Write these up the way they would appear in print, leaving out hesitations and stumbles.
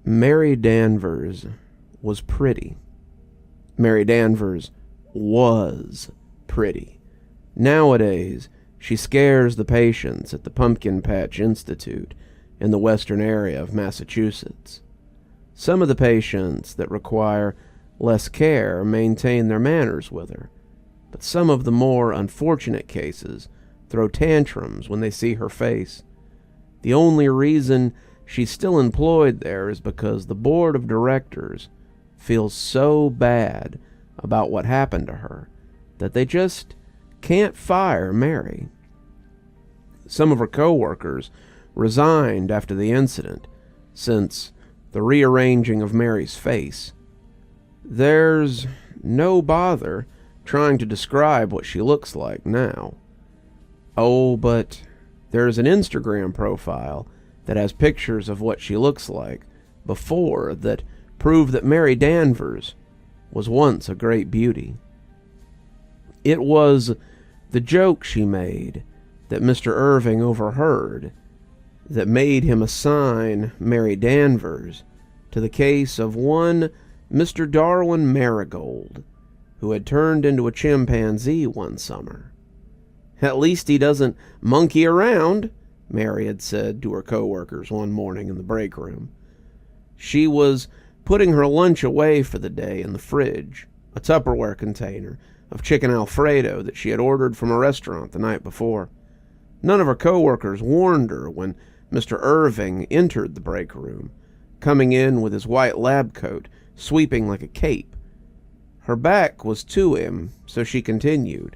Mary Danvers was pretty. Mary Danvers was pretty. Nowadays, she scares the patients at the Pumpkin Patch Institute in the western area of Massachusetts. Some of the patients that require less care maintain their manners with her, but some of the more unfortunate cases throw tantrums when they see her face. The only reason she's still employed there is because the board of directors feels so bad about what happened to her that they just can't fire Mary. Some of her co-workers resigned after the incident, since the rearranging of Mary's face. There's no bother trying to describe what she looks like now. Oh, but there's an Instagram profile that has pictures of what she looks like before that prove that Mary Danvers was once a great beauty. It was the joke she made that Mr. Irving overheard that made him assign Mary Danvers to the case of one Mr. Darwin Marigold, who had turned into a chimpanzee one summer. "At least he doesn't monkey around," Mary had said to her co-workers one morning in the break room. She was putting her lunch away for the day in the fridge, a Tupperware container of chicken Alfredo that she had ordered from a restaurant the night before. None of her co-workers warned her when Mr. Irving entered the break room, coming in with his white lab coat sweeping like a cape. Her back was to him, so she continued,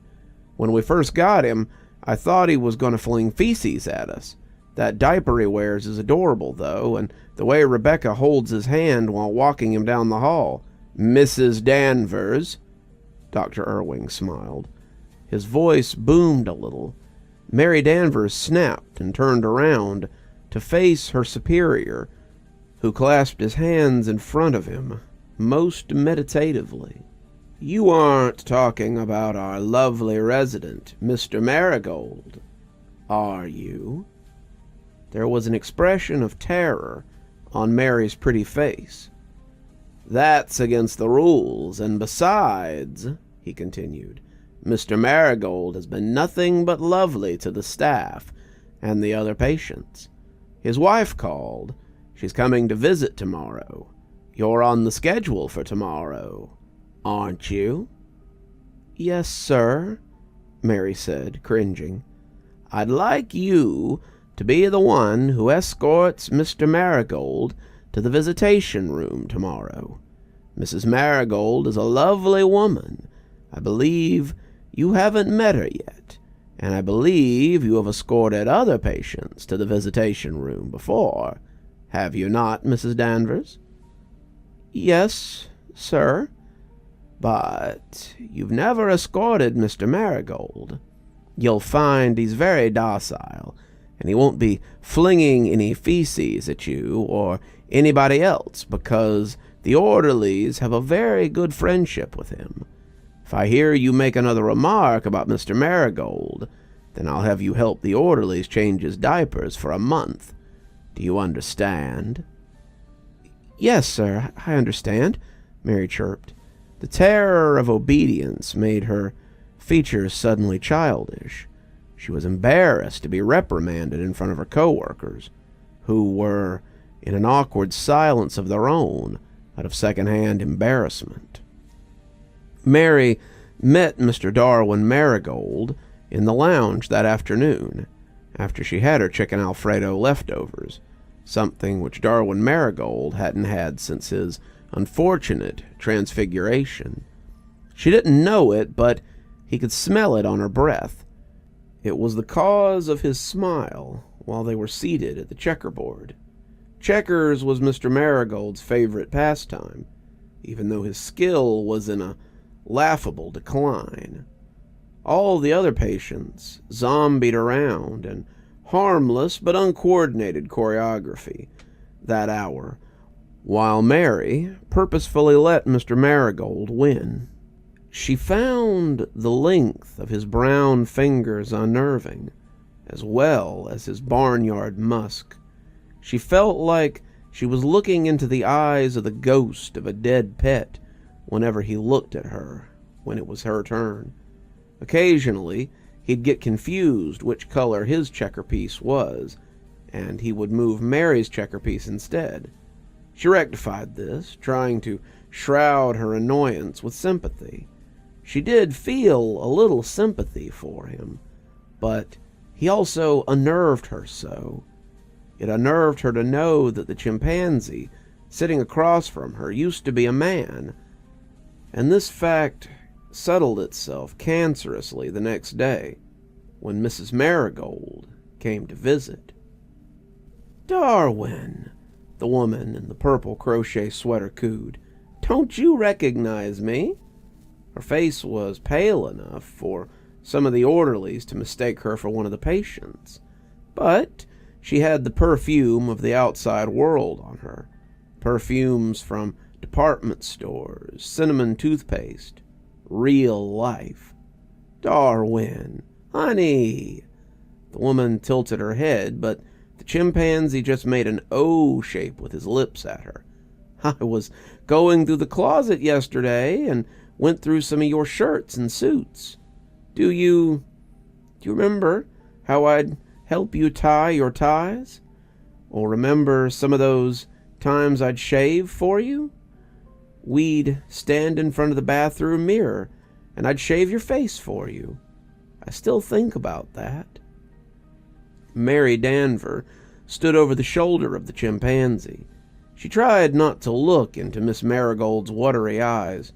"When we first got him, I thought he was going to fling feces at us. That diaper he wears is adorable, though, and the way Rebecca holds his hand while walking him down the hall." "Mrs. Danvers," Dr. Irving smiled. His voice boomed a little. Mary Danvers snapped and turned around to face her superior, who clasped his hands in front of him, most meditatively. "You aren't talking about our lovely resident, Mr. Marigold, are you?" There was an expression of terror on Mary's pretty face. "That's against the rules, and besides," he continued, "Mr. Marigold has been nothing but lovely to the staff and the other patients. His wife called. She's coming to visit tomorrow. You're on the schedule for tomorrow, aren't you?" "Yes, sir," Mary said, cringing. "I'd like you to be the one who escorts Mr. Marigold to the visitation room tomorrow. Mrs. Marigold is a lovely woman. I believe you haven't met her yet, and I believe you have escorted other patients to the visitation room before. Have you not, Mrs. Danvers?" "Yes, sir." "But you've never escorted Mr. Marigold. You'll find he's very docile, and he won't be flinging any feces at you or anybody else because the orderlies have a very good friendship with him. If I hear you make another remark about Mr. Marigold, then I'll have you help the orderlies change his diapers for a month. Do you understand?" "Yes, sir, I understand," Mary chirped. The terror of obedience made her features suddenly childish. She was embarrassed to be reprimanded in front of her co-workers, who were in an awkward silence of their own out of second-hand embarrassment. Mary met Mr. Darwin Marigold in the lounge that afternoon, after she had her chicken Alfredo leftovers, something which Darwin Marigold hadn't had since his unfortunate transfiguration. She didn't know it, but he could smell it on her breath. It was the cause of his smile while they were seated at the checkerboard. Checkers was Mr. Marigold's favorite pastime, even though his skill was in a laughable decline. All the other patients zombied around in harmless but uncoordinated choreography that hour, while Mary purposefully let Mr. Marigold win. She found the length of his brown fingers unnerving, as well as his barnyard musk. She felt like She was looking into the eyes of the ghost of a dead pet whenever he looked at her when it was her turn. Occasionally, he'd get confused which color his checker piece was, and he would move Mary's checker piece instead. She rectified this, trying to shroud her annoyance with sympathy. She did feel a little sympathy for him, but he also unnerved her so. It unnerved her to know that the chimpanzee sitting across from her used to be a man, and this fact settled itself cancerously the next day when Mrs. Marigold came to visit. "Darwin," the woman in the purple crochet sweater cooed, "don't you recognize me?" Her face was pale enough for some of the orderlies to mistake her for one of the patients, but she had the perfume of the outside world on her. Perfumes from department stores, cinnamon toothpaste, real life. "Darwin, honey." The woman tilted her head, but the chimpanzee just made an O shape with his lips at her. "I was going through the closet yesterday and went through some of your shirts and suits. Do you remember how I'd help you tie your ties? Or remember some of those times I'd shave for you? We'd stand in front of the bathroom mirror, and I'd shave your face for you. I still think about that." Mary Danver stood over the shoulder of the chimpanzee. She tried not to look into Miss Marigold's watery eyes.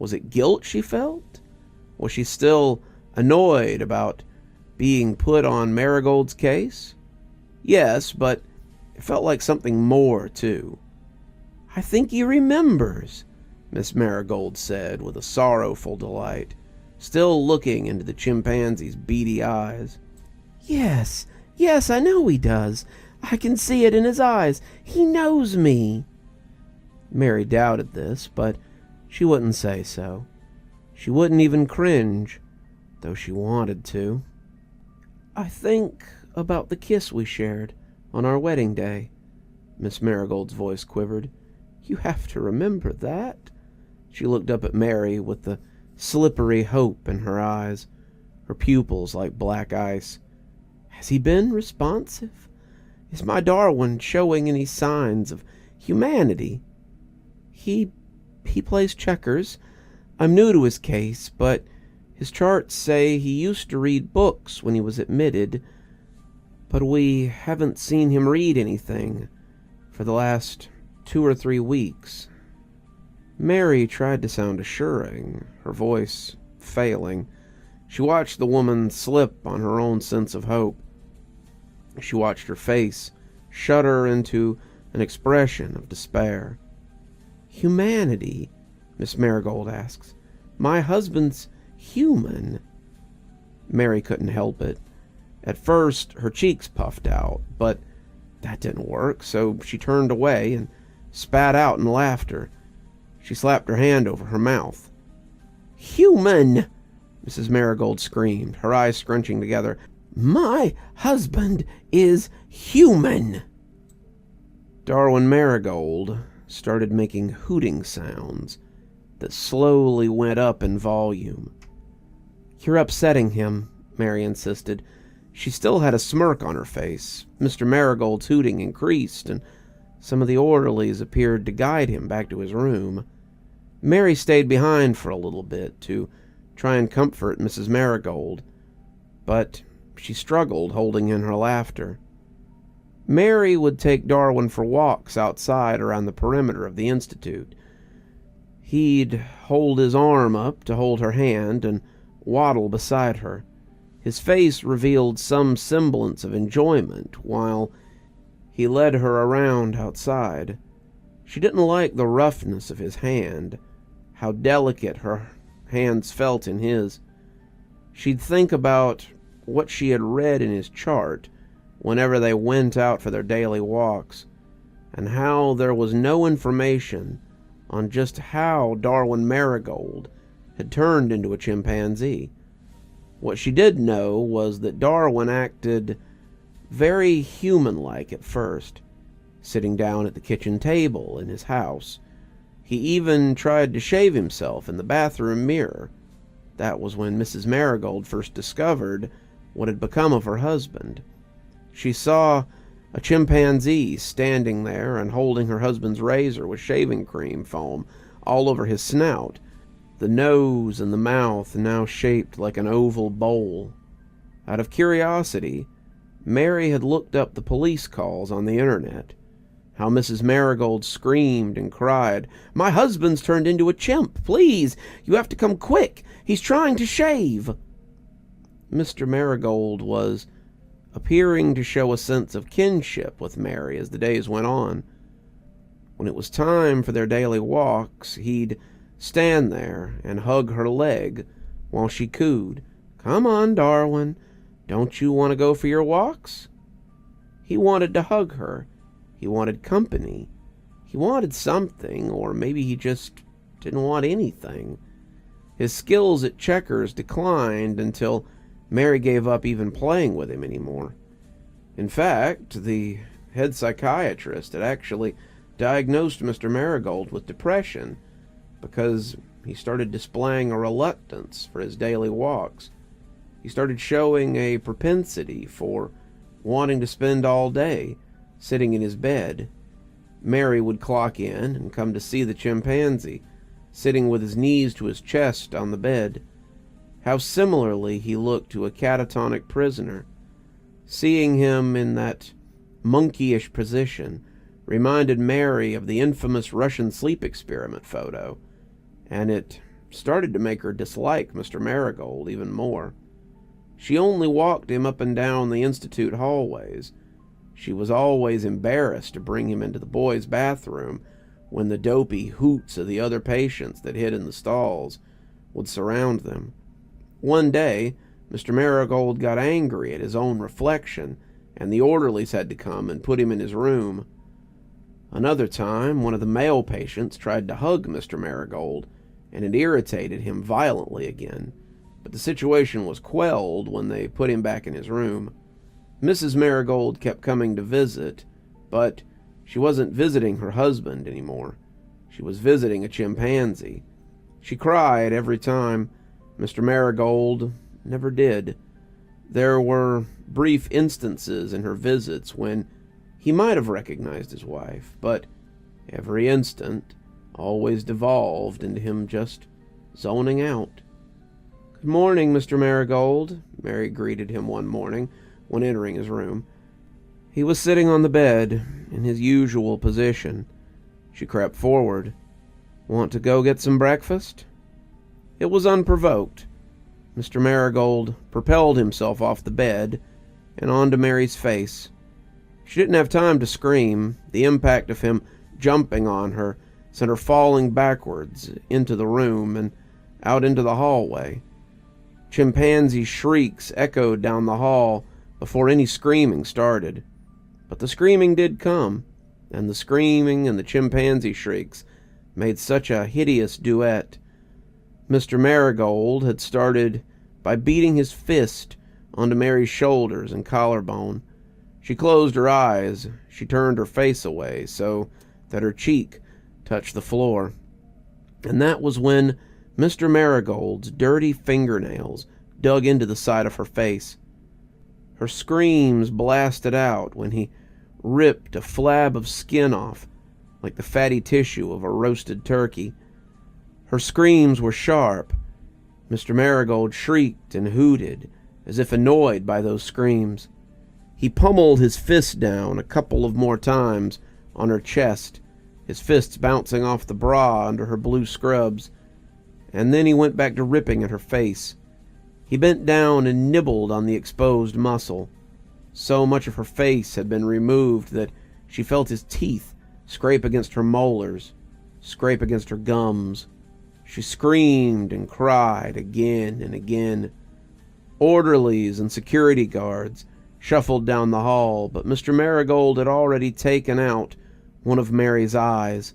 Was it guilt she felt? Was she still annoyed about being put on Marigold's case? Yes, but it felt like something more, too. "I think he remembers," Miss Marigold said with a sorrowful delight, still looking into the chimpanzee's beady eyes. Yes, I know he does. I can see it in his eyes. He knows me." Mary doubted this, but she wouldn't say so. She wouldn't even cringe, though she wanted to. "I think about the kiss we shared on our wedding day." Miss Marigold's voice quivered. "You have to remember that." She looked up at Mary with the slippery hope in her eyes, her pupils like black ice. "Has he been responsive? Is my Darwin showing any signs of humanity?" He plays checkers. I'm new to his case, but his charts say he used to read books when he was admitted, but we haven't seen him read anything for the last 2 or 3 weeks." Mary tried to sound assuring, her voice failing. She watched the woman slip on her own sense of hope. She watched her face shudder into an expression of despair. "Humanity?" Miss Marigold asks. "My husband's human." Mary couldn't help it. At first, her cheeks puffed out, but that didn't work, so she turned away and spat out in laughter. She slapped her hand over her mouth. "Human!" Mrs. Marigold screamed, her eyes scrunching together. "My husband is human!" Darwin Marigold started making hooting sounds that slowly went up in volume. "You're upsetting him," Mary insisted. She still had a smirk on her face. Mr. Marigold's hooting increased, and some of the orderlies appeared to guide him back to his room. Mary stayed behind for a little bit to try and comfort Mrs. Marigold, but she struggled holding in her laughter. Mary would take Darwin for walks outside around the perimeter of the Institute. He'd hold his arm up to hold her hand and waddle beside her. His face revealed some semblance of enjoyment while he led her around outside. She didn't like the roughness of his hand, how delicate her hands felt in his. She'd think about what she had read in his chart whenever they went out for their daily walks, and how there was no information on just how Darwin Marigold had turned into a chimpanzee. What she did know was that Darwin acted very human-like at first, sitting down at the kitchen table in his house. He even tried to shave himself in the bathroom mirror. That was when Mrs. Marigold first discovered what had become of her husband. She saw a chimpanzee standing there and holding her husband's razor with shaving cream foam all over his snout, the nose and the mouth now shaped like an oval bowl. Out of curiosity, Mary had looked up the police calls on the internet. How Mrs. Marigold screamed and cried, "My husband's turned into a chimp! Please, you have to come quick! He's trying to shave!" Mr. Marigold was appearing to show a sense of kinship with Mary as the days went on. When it was time for their daily walks, he'd stand there and hug her leg while she cooed, "Come on, Darwin, don't you want to go for your walks?" He wanted to hug her. He wanted company. He wanted something, or maybe he just didn't want anything. His skills at checkers declined until Mary gave up even playing with him anymore. In fact, the head psychiatrist had actually diagnosed Mr. Marigold with depression because he started displaying a reluctance for his daily walks. He started showing a propensity for wanting to spend all day sitting in his bed. Mary would clock in and come to see the chimpanzee, sitting with his knees to his chest on the bed. How similarly he looked to a catatonic prisoner. Seeing him in that monkeyish position reminded Mary of the infamous Russian sleep experiment photo, and it started to make her dislike Mr. Marigold even more. She only walked him up and down the institute hallways. She was always embarrassed to bring him into the boys' bathroom when the dopey hoots of the other patients that hid in the stalls would surround them. One day, Mr. Marigold got angry at his own reflection, and the orderlies had to come and put him in his room. Another time, one of the male patients tried to hug Mr. Marigold, and it irritated him violently again, but the situation was quelled when they put him back in his room. Mrs. Marigold kept coming to visit, but she wasn't visiting her husband anymore. She was visiting a chimpanzee. She cried every time. Mr. Marigold never did. There were brief instances in her visits when he might have recognized his wife, but every instant always devolved into him just zoning out. "Good morning, Mr. Marigold," Mary greeted him one morning when entering his room. He was sitting on the bed in his usual position. She crept forward. "Want to go get some breakfast?" It was unprovoked. Mr. Marigold propelled himself off the bed and onto Mary's face. She didn't have time to scream. The impact of him jumping on her sent her falling backwards into the room and out into the hallway. Chimpanzee shrieks echoed down the hall before any screaming started. But the screaming did come, and the screaming and the chimpanzee shrieks made such a hideous duet. Mr. Marigold had started by beating his fist onto Mary's shoulders and collarbone. She closed her eyes. She turned her face away so that her cheek touched the floor. And that was when Mr. Marigold's dirty fingernails dug into the side of her face. Her screams blasted out when he ripped a flab of skin off like the fatty tissue of a roasted turkey. Her screams were sharp. Mr. Marigold shrieked and hooted as if annoyed by those screams. He pummeled his fist down a couple of more times on her chest, his fists bouncing off the bra under her blue scrubs, and then he went back to ripping at her face. He bent down and nibbled on the exposed muscle. So much of her face had been removed that she felt his teeth scrape against her molars, scrape against her gums. She screamed and cried again and again. Orderlies and security guards shuffled down the hall, but Mr. Marigold had already taken out one of Mary's eyes.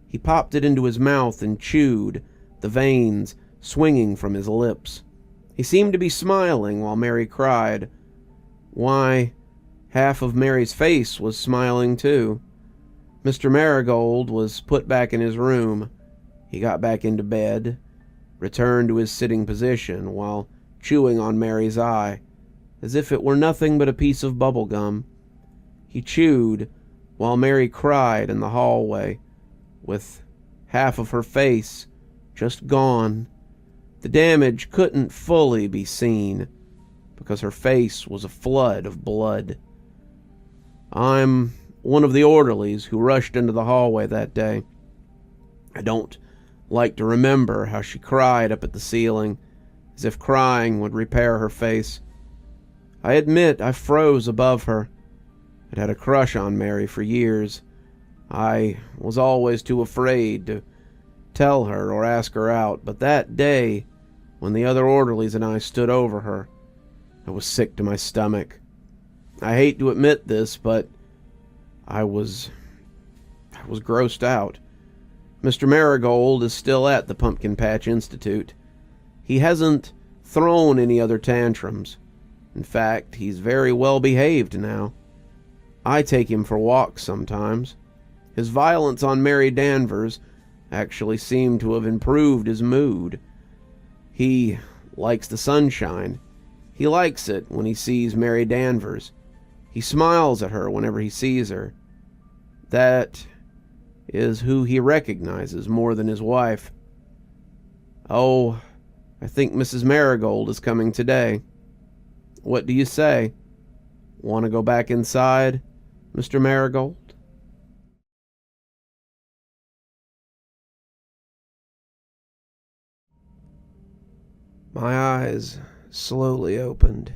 He popped it into his mouth and chewed, the veins swinging from his lips. He seemed to be smiling while Mary cried. Why, half of Mary's face was smiling too. Mr. Marigold was put back in his room. He got back into bed, returned to his sitting position while chewing on Mary's eye, as if it were nothing but a piece of bubble gum. He chewed while Mary cried in the hallway, with half of her face just gone. The damage couldn't fully be seen, because her face was a flood of blood. I'm one of the orderlies who rushed into the hallway that day. I don't like to remember how she cried up at the ceiling, as if crying would repair her face. I admit I froze above her. I'd had a crush on Mary for years. I was always too afraid to tell her or ask her out, but that day, when the other orderlies and I stood over her, I was sick to my stomach. I hate to admit this, but I was grossed out. Mr. Marigold is still at the Pumpkin Patch Institute. He hasn't thrown any other tantrums. In fact, he's very well behaved now. I take him for walks sometimes. His violence on Mary Danvers actually seemed to have improved his mood. He likes the sunshine. He likes it when he sees Mary Danvers. He smiles at her whenever he sees her. That is who he recognizes more than his wife. Oh, I think Mrs. Marigold is coming today. What do you say? Want to go back inside, Mr. Marigold? My eyes slowly opened.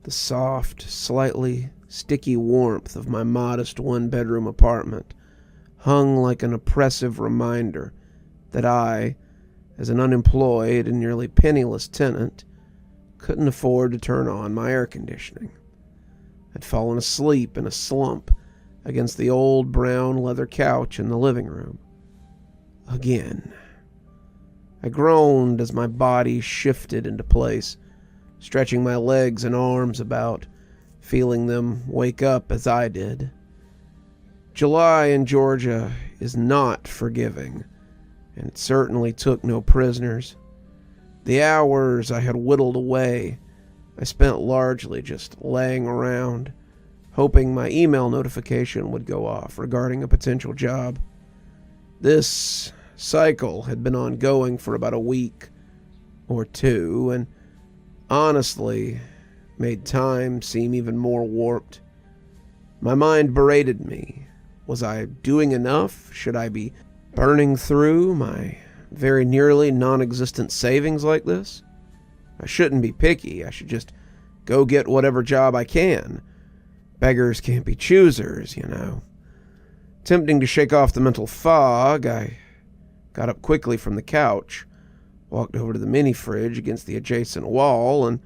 The soft, slightly sticky warmth of my modest one-bedroom apartment hung like an oppressive reminder that I, as an unemployed and nearly penniless tenant, couldn't afford to turn on my air conditioning. I'd fallen asleep in a slump against the old brown leather couch in the living room. Again. I groaned as my body shifted into place, stretching my legs and arms about, feeling them wake up as I did. July in Georgia is not forgiving, and it certainly took no prisoners. The hours I had whittled away, I spent largely just laying around, hoping my email notification would go off regarding a potential job. This cycle had been ongoing for about a week or two, and honestly made time seem even more warped. My mind berated me. Was I doing enough? Should I be burning through my very nearly non-existent savings like this? I shouldn't be picky. I should just go get whatever job I can. Beggars can't be choosers, you know. Attempting to shake off the mental fog, I got up quickly from the couch, walked over to the mini-fridge against the adjacent wall, and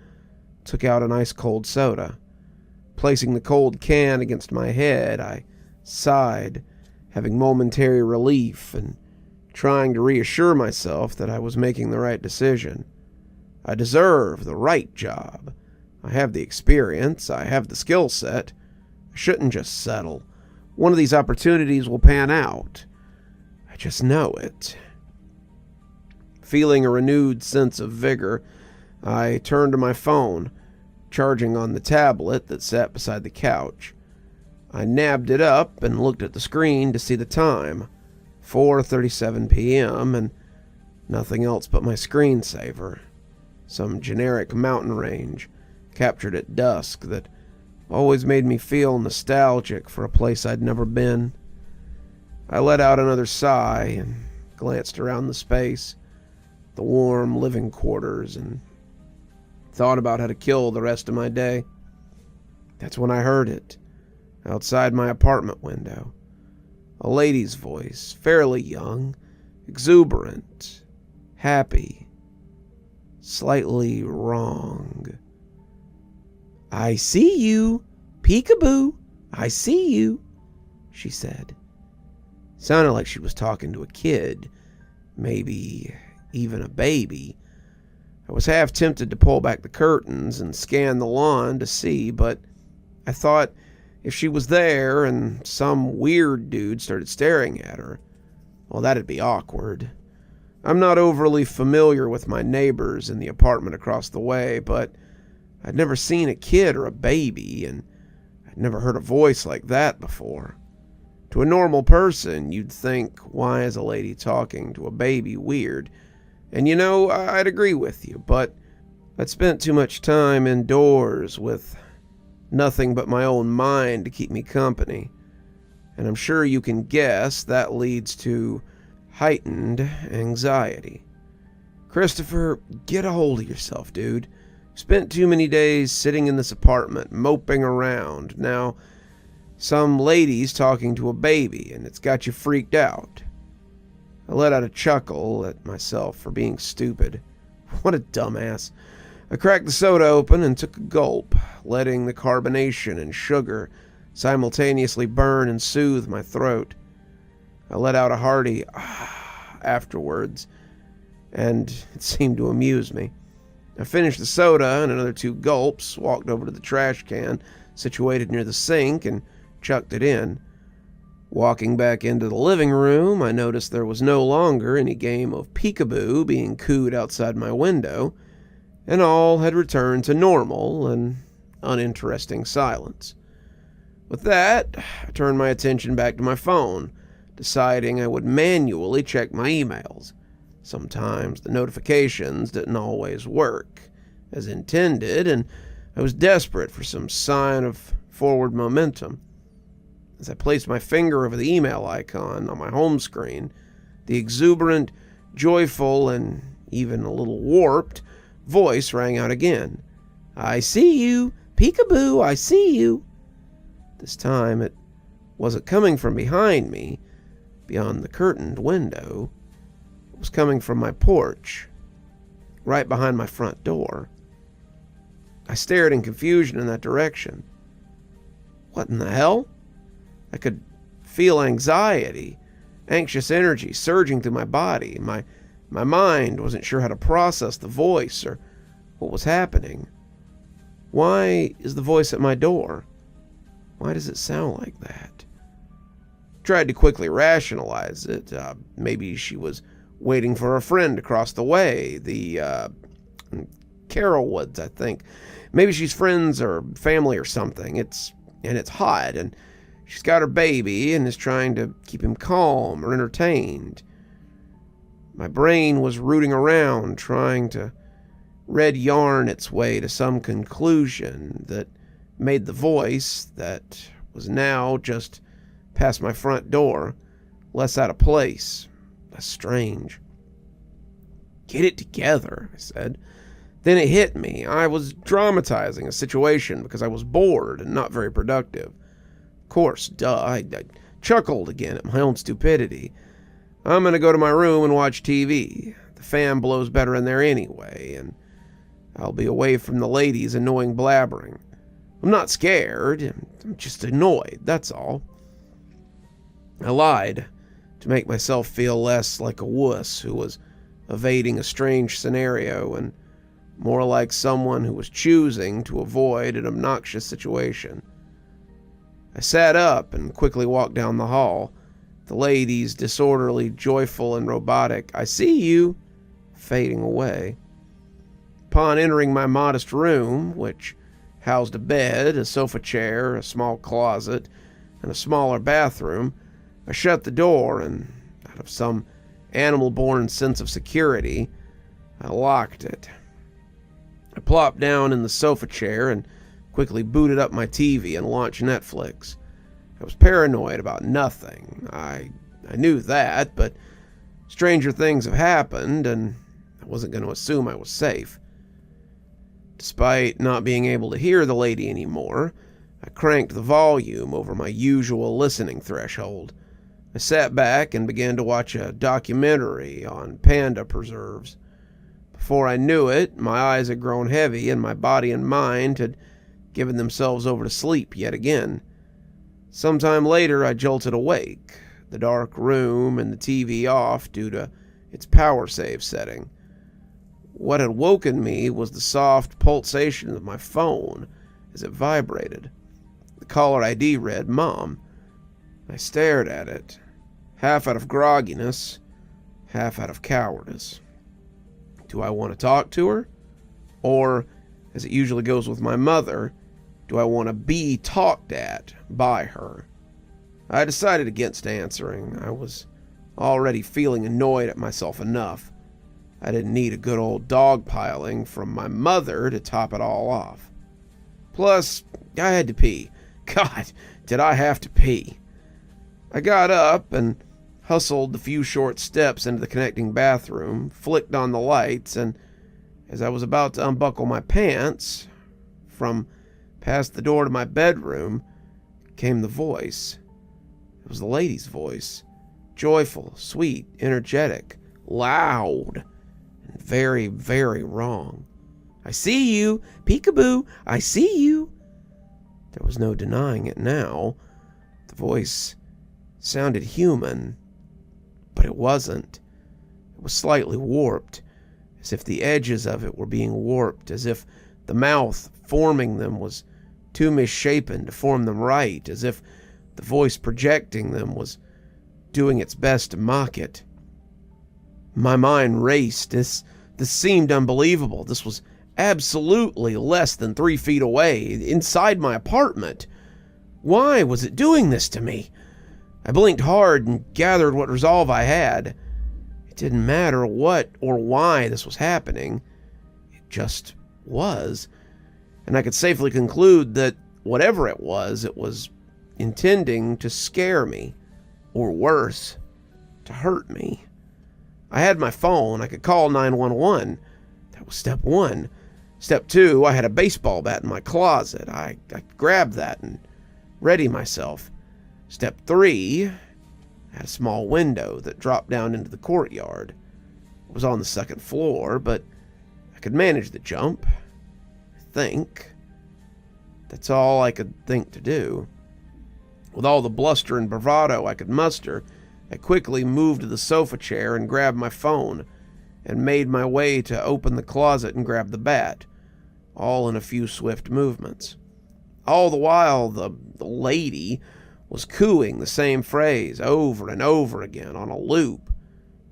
took out an ice-cold soda. Placing the cold can against my head, I sighed, having momentary relief and trying to reassure myself that I was making the right decision. I deserve the right job. I have the experience. I have the skill set. I shouldn't just settle. One of these opportunities will pan out. I just know it. Feeling a renewed sense of vigor, I turned to my phone, charging on the tablet that sat beside the couch. I nabbed it up and looked at the screen to see the time, 4:37 p.m., and nothing else but my screensaver, some generic mountain range captured at dusk that always made me feel nostalgic for a place I'd never been. I let out another sigh and glanced around the space, the warm living quarters, and thought about how to kill the rest of my day. That's when I heard it, outside my apartment window. A lady's voice, fairly young, exuberant, happy, slightly wrong. "I see you, peekaboo, I see you," she said. Sounded like she was talking to a kid, maybe even a baby. I was half tempted to pull back the curtains and scan the lawn to see, but I thought If she was there and some weird dude started staring at her, well, that'd be awkward. I'm not overly familiar with my neighbors in the apartment across the way, but I'd never seen a kid or a baby, and I'd never heard a voice like that before. To a normal person, you'd think, why is a lady talking to a baby weird? And you know, I'd agree with you, but I'd spent too much time indoors with nothing but my own mind to keep me company. And I'm sure you can guess that leads to heightened anxiety. Christopher, get a hold of yourself, dude. Spent too many days sitting in this apartment, moping around. Now, some lady's talking to a baby, and it's got you freaked out. I let out a chuckle at myself for being stupid. What a dumbass. I cracked the soda open and took a gulp, letting the carbonation and sugar simultaneously burn and soothe my throat. I let out a hearty ah afterwards, and it seemed to amuse me. I finished the soda and another 2 gulps, walked over to the trash can situated near the sink, and chucked it in. Walking back into the living room, I noticed there was no longer any game of peekaboo being cooed outside my window, and all had returned to normal and uninteresting silence. With that, I turned my attention back to my phone, deciding I would manually check my emails. Sometimes the notifications didn't always work as intended, and I was desperate for some sign of forward momentum. As I placed my finger over the email icon on my home screen, the exuberant, joyful, and even a little warped voice rang out again. I see you! Peekaboo, I see you! This time it wasn't coming from behind me, beyond the curtained window. It was coming from my porch, right behind my front door. I stared in confusion in that direction. What in the hell? I could feel anxiety, anxious energy surging through my body. My mind wasn't sure how to process the voice or what was happening. Why is the voice at my door? Why does it sound like that? Tried to quickly rationalize it. Maybe she was waiting for a friend across the way. The Carolwoods, I think. Maybe she's friends or family or something. It's hot, and she's got her baby and is trying to keep him calm or entertained. My brain was rooting around, trying to red yarn its way to some conclusion that made the voice that was now just past my front door less out of place, less strange. Get it together, I said. Then it hit me. I was dramatizing a situation because I was bored and not very productive. Of course, duh, I chuckled again at my own stupidity. I'm going to go to my room and watch TV. The fan blows better in there anyway, and I'll be away from the ladies' annoying blabbering. I'm not scared. I'm just annoyed, that's all. I lied to make myself feel less like a wuss who was evading a strange scenario and more like someone who was choosing to avoid an obnoxious situation. I sat up and quickly walked down the hall, the ladies disorderly, joyful, and robotic. I see you, fading away. Upon entering my modest room, which housed a bed, a sofa chair, a small closet, and a smaller bathroom, I shut the door and, out of some animal-born sense of security, I locked it. I plopped down in the sofa chair and quickly booted up my TV and launched Netflix. I was paranoid about nothing. I knew that, but stranger things have happened, and I wasn't going to assume I was safe. Despite not being able to hear the lady anymore, I cranked the volume over my usual listening threshold. I sat back and began to watch a documentary on panda preserves. Before I knew it, my eyes had grown heavy and my body and mind had given themselves over to sleep yet again. Sometime later, I jolted awake, the dark room and the TV off due to its power save setting. What had woken me was the soft pulsation of my phone as it vibrated. The caller ID read, Mom. I stared at it, half out of grogginess, half out of cowardice. Do I want to talk to her? Or, as it usually goes with my mother, do I want to be talked at by her? I decided against answering. I was already feeling annoyed at myself enough. I didn't need a good old dogpiling from my mother to top it all off. Plus, I had to pee. God, did I have to pee. I got up and hustled the few short steps into the connecting bathroom, flicked on the lights, and as I was about to unbuckle my pants, from past the door to my bedroom came the voice. It was the lady's voice. Joyful, sweet, energetic, loud, and very, very wrong. I see you, peekaboo, I see you. There was no denying it now. The voice sounded human, but it wasn't. It was slightly warped, as if the edges of it were being warped, as if the mouth forming them was too misshapen to form them right, as if the voice projecting them was doing its best to mock it. My mind raced. This seemed unbelievable. This was absolutely less than 3 feet away, inside my apartment. Why was it doing this to me? I blinked hard and gathered what resolve I had. It didn't matter what or why this was happening. It just was. And I could safely conclude that whatever it was intending to scare me, or worse, to hurt me. I had my phone. I could call 911. That was step 1. Step 2, I had a baseball bat in my closet. I grabbed that and ready myself. Step 3, I had a small window that dropped down into the courtyard. It was on the 2nd floor, but I could manage the jump. I think. That's all I could think to do. With all the bluster and bravado I could muster, I quickly moved to the sofa chair and grabbed my phone, and made my way to open the closet and grab the bat, all in a few swift movements. All the while, the lady was cooing the same phrase over and over again on a loop,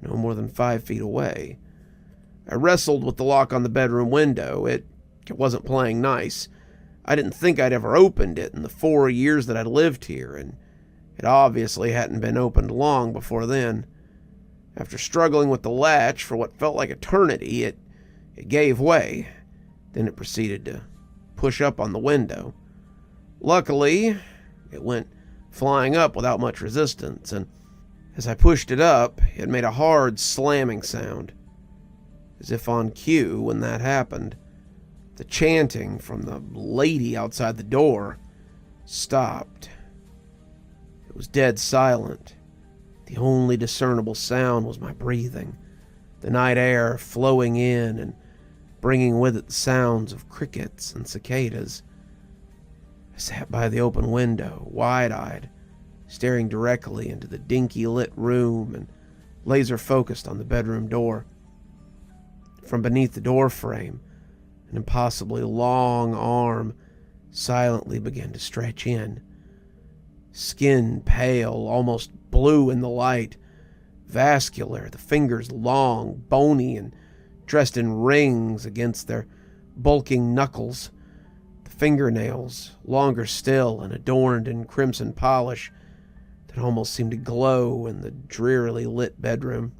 no more than 5 feet away. I wrestled with the lock on the bedroom window. It wasn't playing nice. I didn't think I'd ever opened it in the 4 years that I'd lived here, and it obviously hadn't been opened long before then. After struggling with the latch for what felt like eternity, it gave way. Then it proceeded to push up on the window. Luckily, it went flying up without much resistance, and as I pushed it up, it made a hard slamming sound. As if on cue when that happened, the chanting from the lady outside the door stopped. It was dead silent. The only discernible sound was my breathing, the night air flowing in and bringing with it the sounds of crickets and cicadas. I sat by the open window, wide-eyed, staring directly into the dinky-lit room and laser-focused on the bedroom door. From beneath the door frame, an impossibly long arm silently began to stretch in. Skin pale, almost blue in the light, vascular, the fingers long, bony, and dressed in rings against their bulking knuckles. The fingernails, longer still and adorned in crimson polish that almost seemed to glow in the drearily lit bedroom.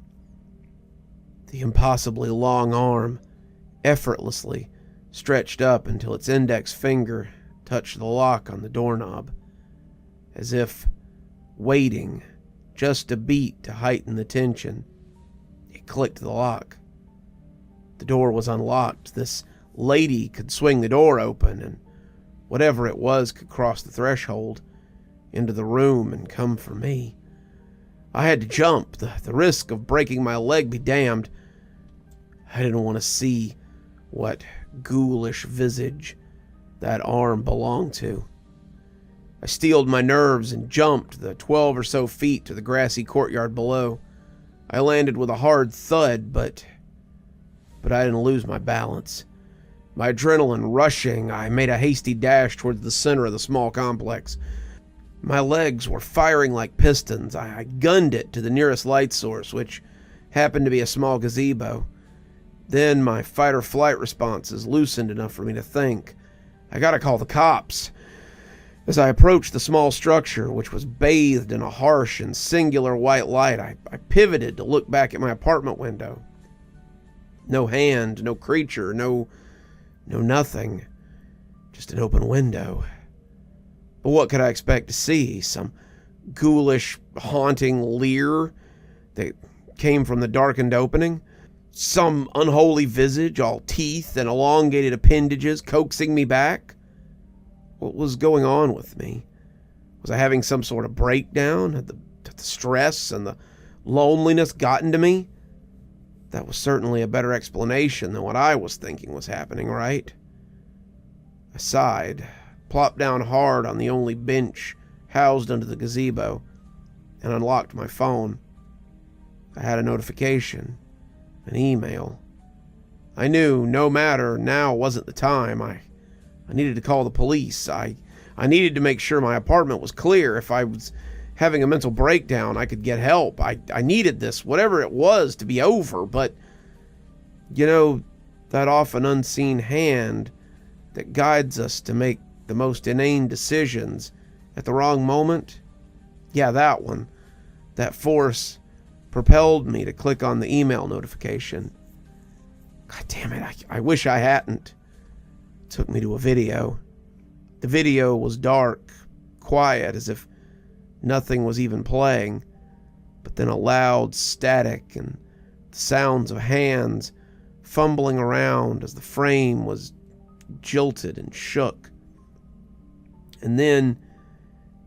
The impossibly long arm effortlessly stretched up until its index finger touched the lock on the doorknob, as if waiting just a beat to heighten the tension. It clicked the lock. The door was unlocked. This lady could swing the door open, and whatever it was could cross the threshold into the room and come for me. I had to jump. The risk of breaking my leg be damned. I didn't want to see what ghoulish visage that arm belonged to. I steeled my nerves and jumped the 12 or so feet to the grassy courtyard below. I landed with a hard thud, but I didn't lose my balance. My adrenaline rushing, I made a hasty dash towards the center of the small complex. My legs were firing like pistons. I gunned it to the nearest light source, which happened to be a small gazebo. Then my fight-or-flight responses loosened enough for me to think, I gotta call the cops. As I approached the small structure, which was bathed in a harsh and singular white light, I pivoted to look back at my apartment window. No hand, no creature, no nothing. Just an open window. But what could I expect to see? Some ghoulish, haunting leer that came from the darkened opening? Some unholy visage, all teeth and elongated appendages, coaxing me back? What was going on with me? Was I having some sort of breakdown? Had the stress and the loneliness gotten to me? That was certainly a better explanation than what I was thinking was happening, right? I sighed, plopped down hard on the only bench housed under the gazebo, and unlocked my phone. I had a notification, an email. I knew no matter, now wasn't the time. I needed to call the police. I needed to make sure my apartment was clear. If I was having a mental breakdown, I could get help. I needed this, whatever it was, to be over. But, you know, that often unseen hand that guides us to make the most inane decisions at the wrong moment? Yeah, that one. That force propelled me to click on the email notification. God damn it, I wish I hadn't. It took me to a video. The video was dark, quiet, as if nothing was even playing, but then a loud static and the sounds of hands fumbling around as the frame was jilted and shook. And then,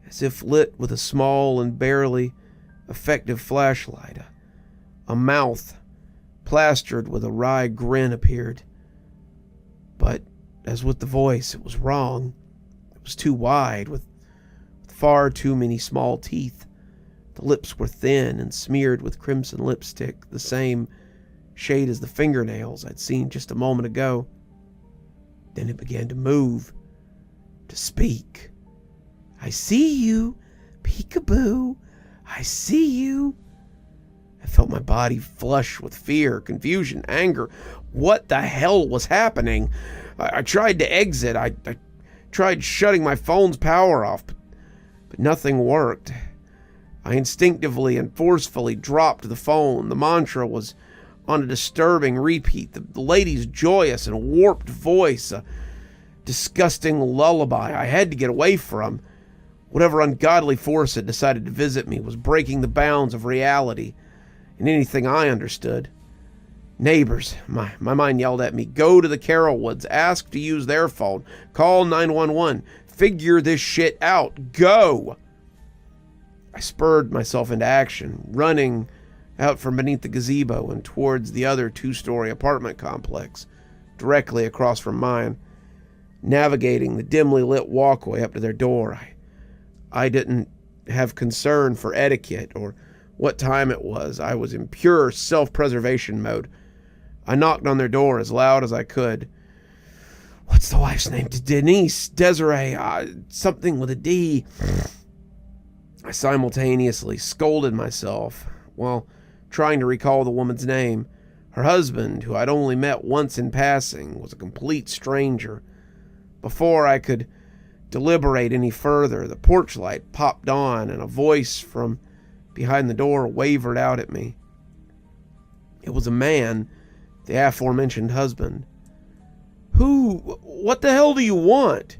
as if lit with a small and barely effective flashlight, a mouth plastered with a wry grin appeared. But, as with the voice, it was wrong. It was too wide, with far too many small teeth. The lips were thin and smeared with crimson lipstick, the same shade as the fingernails I'd seen just a moment ago. Then it began to move, to speak. I see you, peekaboo. I see you. I felt my body flush with fear, confusion, anger. What the hell was happening? I tried to exit. I tried shutting my phone's power off, but nothing worked. I instinctively and forcefully dropped the phone. The mantra was on a disturbing repeat. The lady's joyous and warped voice, a disgusting lullaby I had to get away from. Whatever ungodly force had decided to visit me was breaking the bounds of reality and anything I understood. Neighbors, my mind yelled at me, go to the Carolwoods, ask to use their phone, call 911, figure this shit out, go! I spurred myself into action, running out from beneath the gazebo and towards the other two-story apartment complex, directly across from mine, navigating the dimly lit walkway up to their door. I didn't have concern for etiquette or what time it was. I was in pure self-preservation mode. I knocked on their door as loud as I could. What's the wife's name? Denise, Desiree, something with a D. I simultaneously scolded myself while trying to recall the woman's name. Her husband, who I'd only met once in passing, was a complete stranger. Before I could deliberate any further, the porch light popped on and a voice from behind the door wavered out at me. It was a man, the aforementioned husband. What the hell do you want?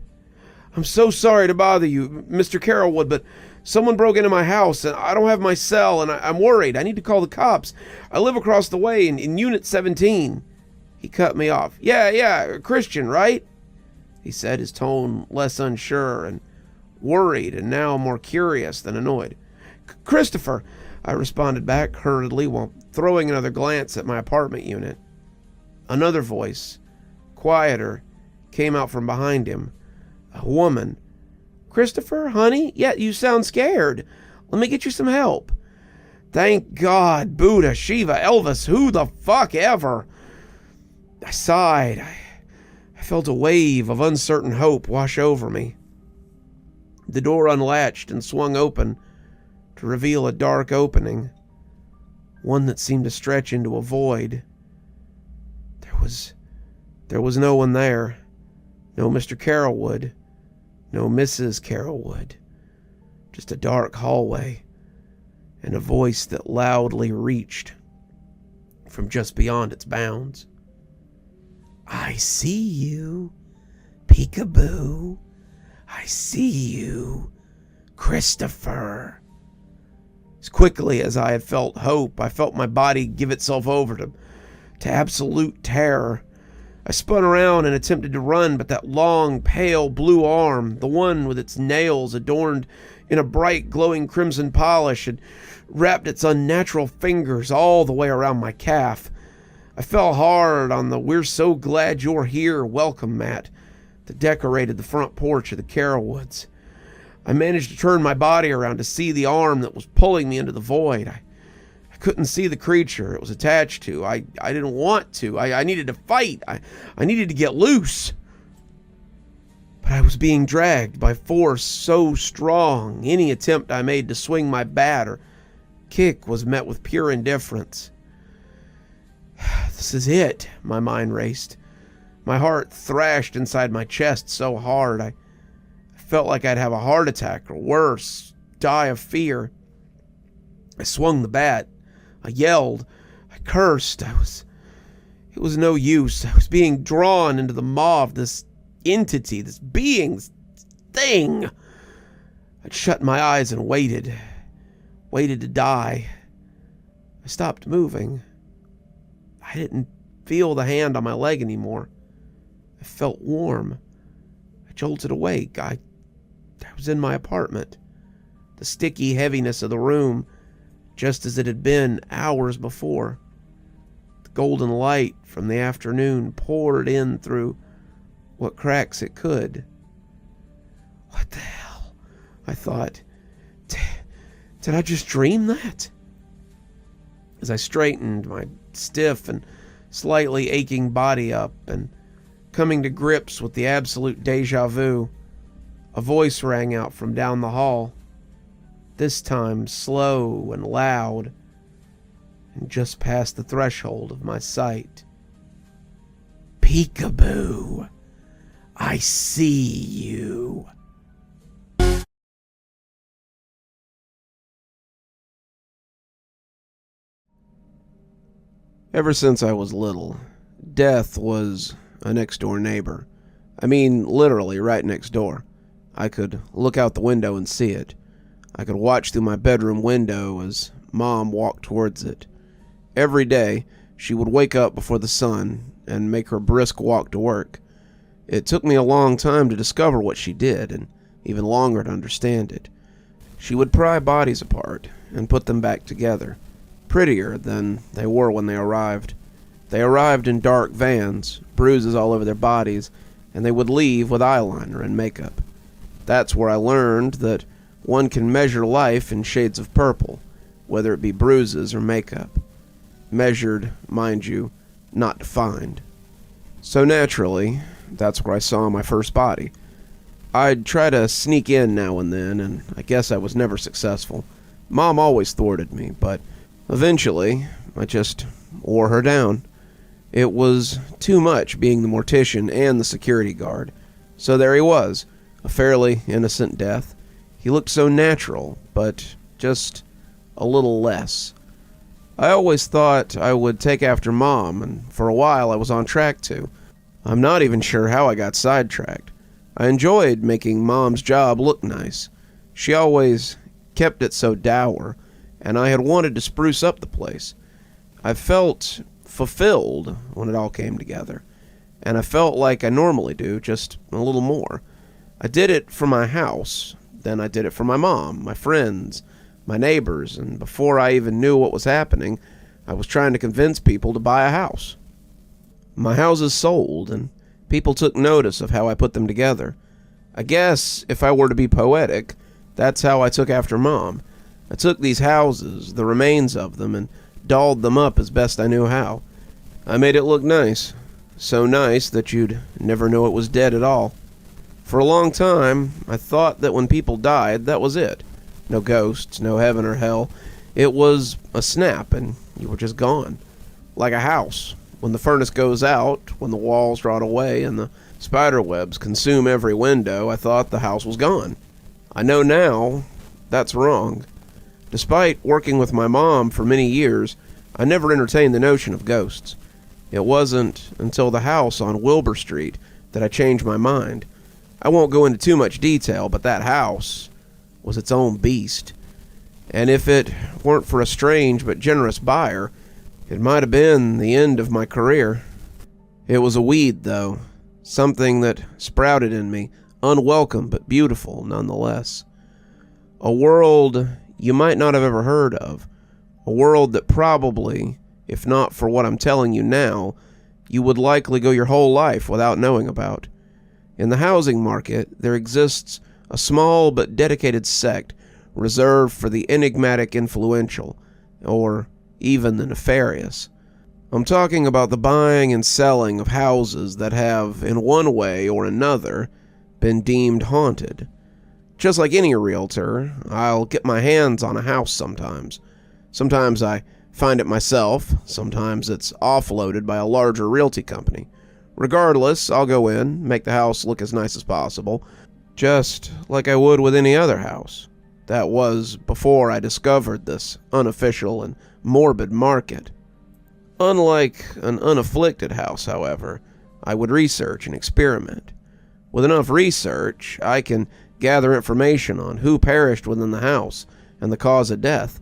I'm so sorry to bother you, Mr. Carolwood, but someone broke into my house and I don't have my cell and I'm worried. I need to call the cops. I live across the way in Unit 17. He cut me off. Yeah, Christian, right? He said, his tone less unsure and worried and now more curious than annoyed. Christopher, I responded back hurriedly while throwing another glance at my apartment unit. Another voice, quieter, came out from behind him. A woman. Christopher, honey? Yeah, you sound scared. Let me get you some help. Thank God, Buddha, Shiva, Elvis, who the fuck ever. I sighed. I felt a wave of uncertain hope wash over me. The door unlatched and swung open to reveal a dark opening, one that seemed to stretch into a void. There was no one there. No Mr. Carrollwood. No Mrs. Carrollwood. Just a dark hallway and a voice that loudly reached from just beyond its bounds. I see you, peekaboo. I see you, Christopher. As quickly as I had felt hope, I felt my body give itself over to absolute terror. I spun around and attempted to run, but that long, pale blue arm, the one with its nails adorned in a bright, glowing crimson polish, had wrapped its unnatural fingers all the way around my calf. I fell hard on the "We're so glad you're here" welcome mat that decorated the front porch of the Carrollwoods. I managed to turn my body around to see the arm that was pulling me into the void. I couldn't see the creature it was attached to. I didn't want to. I needed to fight. I needed to get loose. But I was being dragged by force so strong, any attempt I made to swing my bat or kick was met with pure indifference. This is it, my mind raced. My heart thrashed inside my chest so hard I felt like I'd have a heart attack or worse, die of fear. I swung the bat. I yelled. I cursed. It was no use. I was being drawn into the maw of this entity, this being, this thing. I shut my eyes and waited to die. I stopped moving. I didn't feel the hand on my leg anymore. I felt warm. I jolted awake. I was in my apartment. The sticky heaviness of the room, just as it had been hours before. The golden light from the afternoon poured in through what cracks it could. What the hell? I thought. Did I just dream that? As I straightened my stiff and slightly aching body up and coming to grips with the absolute deja vu, a voice rang out from down the hall, this time slow and loud, and just past the threshold of my sight. Peekaboo, I see you. Ever since I was little, death was a next-door neighbor. I mean, literally right next door. I could look out the window and see it. I could watch through my bedroom window as Mom walked towards it. Every day, she would wake up before the sun and make her brisk walk to work. It took me a long time to discover what she did, and even longer to understand it. She would pry bodies apart and put them back together, prettier than they were when they arrived. They arrived in dark vans, bruises all over their bodies, and they would leave with eyeliner and makeup. That's where I learned that one can measure life in shades of purple, whether it be bruises or makeup. Measured, mind you, not defined. So naturally, that's where I saw my first body. I'd try to sneak in now and then, and I guess I was never successful. Mom always thwarted me, but eventually, I just wore her down. It was too much being the mortician and the security guard. So there he was, a fairly innocent death. He looked so natural, but just a little less. I always thought I would take after Mom, and for a while I was on track to. I'm not even sure how I got sidetracked. I enjoyed making Mom's job look nice. She always kept it so dour, and I had wanted to spruce up the place. I felt fulfilled when it all came together, and I felt like I normally do, just a little more. I did it for my house, then I did it for my mom, my friends, my neighbors, and before I even knew what was happening, I was trying to convince people to buy a house. My houses sold, and people took notice of how I put them together. I guess, if I were to be poetic, that's how I took after Mom. I took these houses, the remains of them, and dolled them up as best I knew how. I made it look nice. So nice that you'd never know it was dead at all. For a long time, I thought that when people died, that was it. No ghosts, no heaven or hell. It was a snap, and you were just gone. Like a house. When the furnace goes out, when the walls rot away, and the spider webs consume every window, I thought the house was gone. I know now that's wrong. Despite working with my mom for many years, I never entertained the notion of ghosts. It wasn't until the house on Wilbur Street that I changed my mind. I won't go into too much detail, but that house was its own beast. And if it weren't for a strange but generous buyer, it might have been the end of my career. It was a weed, though, something that sprouted in me, unwelcome but beautiful nonetheless. A world you might not have ever heard of. A world that probably, if not for what I'm telling you now, you would likely go your whole life without knowing about. In the housing market, there exists a small but dedicated sect reserved for the enigmatic influential, or even the nefarious. I'm talking about the buying and selling of houses that have, in one way or another, been deemed haunted. Just like any realtor, I'll get my hands on a house sometimes. Sometimes I find it myself, sometimes it's offloaded by a larger realty company. Regardless, I'll go in, make the house look as nice as possible, just like I would with any other house. That was before I discovered this unofficial and morbid market. Unlike an unafflicted house, however, I would research and experiment. With enough research, I can gather information on who perished within the house and the cause of death.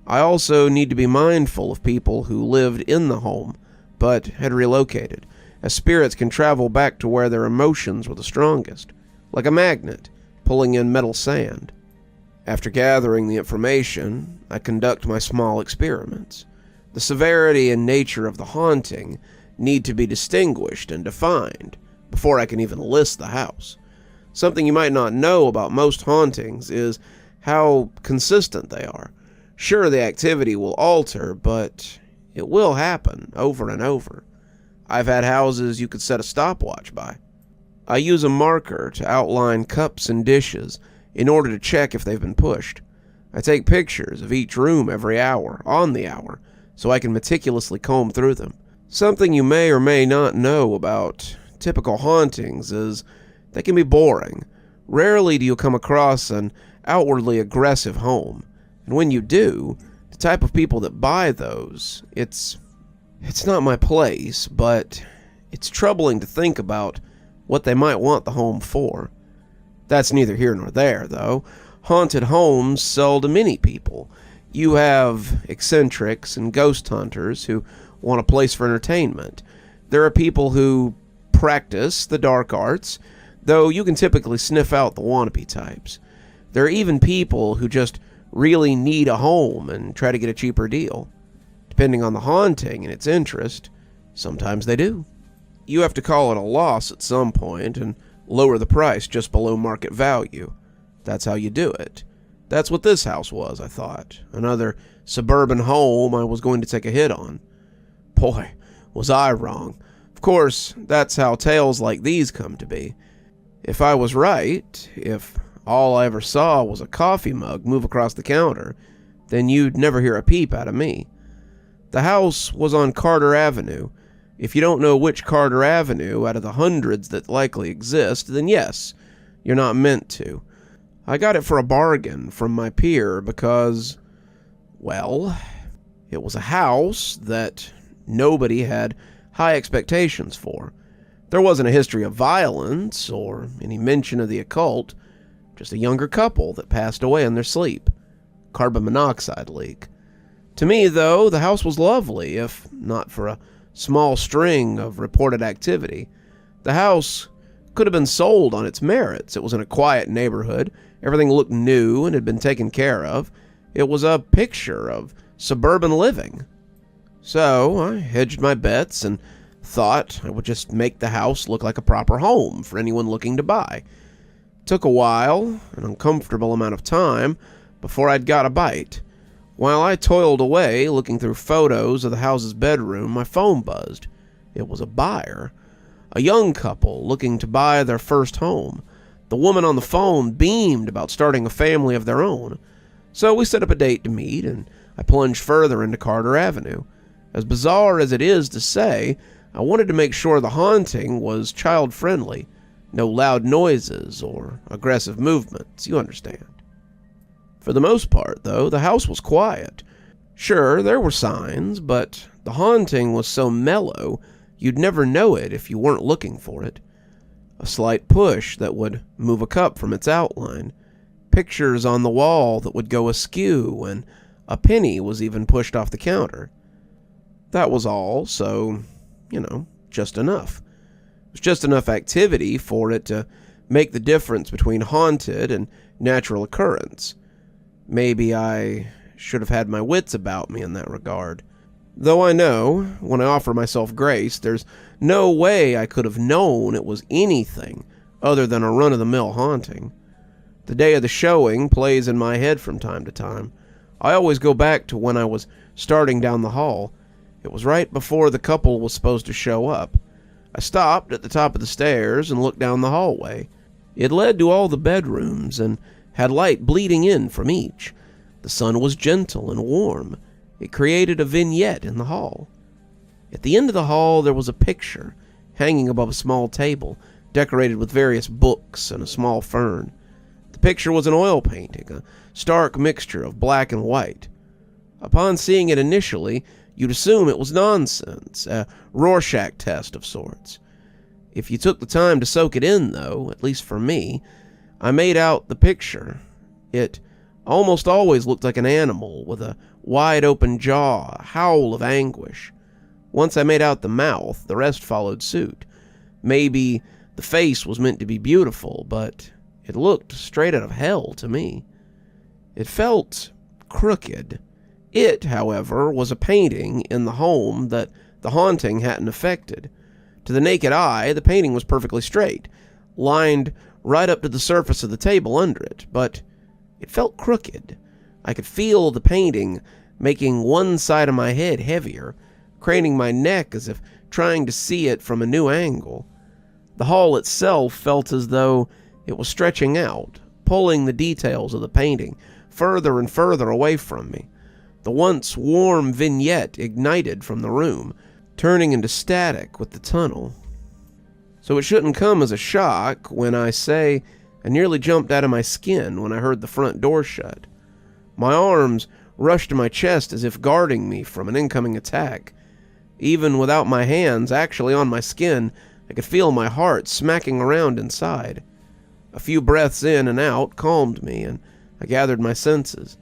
I also need to be mindful of people who lived in the home, but had relocated, as spirits can travel back to where their emotions were the strongest, like a magnet pulling in metal sand. After gathering the information, I conduct my small experiments. The severity and nature of the haunting need to be distinguished and defined before I can even list the house. Something you might not know about most hauntings is how consistent they are. Sure, the activity will alter, but it will happen over and over. I've had houses you could set a stopwatch by. I use a marker to outline cups and dishes in order to check if they've been pushed. I take pictures of each room every hour, on the hour, so I can meticulously comb through them. Something you may or may not know about typical hauntings is they can be boring. Rarely do you come across an outwardly aggressive home. And when you do, the type of people that buy those, it's not my place, but it's troubling to think about what they might want the home for. That's neither here nor there, though. Haunted homes sell to many people. You have eccentrics and ghost hunters who want a place for entertainment. There are people who practice the dark arts, though you can typically sniff out the wannabe types. There are even people who just really need a home and try to get a cheaper deal. Depending on the haunting and its interest, sometimes they do. You have to call it a loss at some point and lower the price just below market value. That's how you do it. That's what this house was, I thought. Another suburban home I was going to take a hit on. Boy, was I wrong. Of course, that's how tales like these come to be. If I was right, if all I ever saw was a coffee mug move across the counter, then you'd never hear a peep out of me. The house was on Carter Avenue. If you don't know which Carter Avenue out of the hundreds that likely exist, then yes, you're not meant to. I got it for a bargain from my peer because, well, it was a house that nobody had high expectations for. There wasn't a history of violence or any mention of the occult, just a younger couple that passed away in their sleep. Carbon monoxide leak. To me, though, the house was lovely, if not for a small string of reported activity. The house could have been sold on its merits. It was in a quiet neighborhood. Everything looked new and had been taken care of. It was a picture of suburban living. So I hedged my bets and thought I would just make the house look like a proper home for anyone looking to buy. It took a while, an uncomfortable amount of time, before I'd got a bite. While I toiled away, looking through photos of the house's bedroom, my phone buzzed. It was a buyer. A young couple looking to buy their first home. The woman on the phone beamed about starting a family of their own. So we set up a date to meet, and I plunged further into Carter Avenue. As bizarre as it is to say, I wanted to make sure the haunting was child-friendly. No loud noises or aggressive movements, you understand. For the most part, though, the house was quiet. Sure, there were signs, but the haunting was so mellow, you'd never know it if you weren't looking for it. A slight push that would move a cup from its outline, pictures on the wall that would go askew, and a penny was even pushed off the counter. That was all, so, just enough. It was just enough activity for it to make the difference between haunted and natural occurrence. Maybe I should have had my wits about me in that regard. Though I know, when I offer myself grace, there's no way I could have known it was anything other than a run-of-the-mill haunting. The day of the showing plays in my head from time to time. I always go back to when I was starting down the hall. It was right before the couple was supposed to show up. I stopped at the top of the stairs and looked down the hallway. It led to all the bedrooms and had light bleeding in from each. The sun was gentle and warm. It created a vignette in the hall. At the end of the hall there was a picture hanging above a small table, decorated with various books and a small fern. The picture was an oil painting, a stark mixture of black and white. Upon seeing it initially, you'd assume it was nonsense, a Rorschach test of sorts. If you took the time to soak it in, though, at least for me, I made out the picture. It almost always looked like an animal with a wide-open jaw, a howl of anguish. Once I made out the mouth, the rest followed suit. Maybe the face was meant to be beautiful, but it looked straight out of hell to me. It felt crooked. It, however, was a painting in the home that the haunting hadn't affected. To the naked eye, the painting was perfectly straight, lined right up to the surface of the table under it, but it felt crooked. I could feel the painting making one side of my head heavier, craning my neck as if trying to see it from a new angle. The hall itself felt as though it was stretching out, pulling the details of the painting further and further away from me. The once warm vignette ignited from the room, turning into static with the tunnel. So it shouldn't come as a shock when I say I nearly jumped out of my skin when I heard the front door shut. My arms rushed to my chest as if guarding me from an incoming attack. Even without my hands actually on my skin, I could feel my heart smacking around inside. A few breaths in and out calmed me, and I gathered my senses.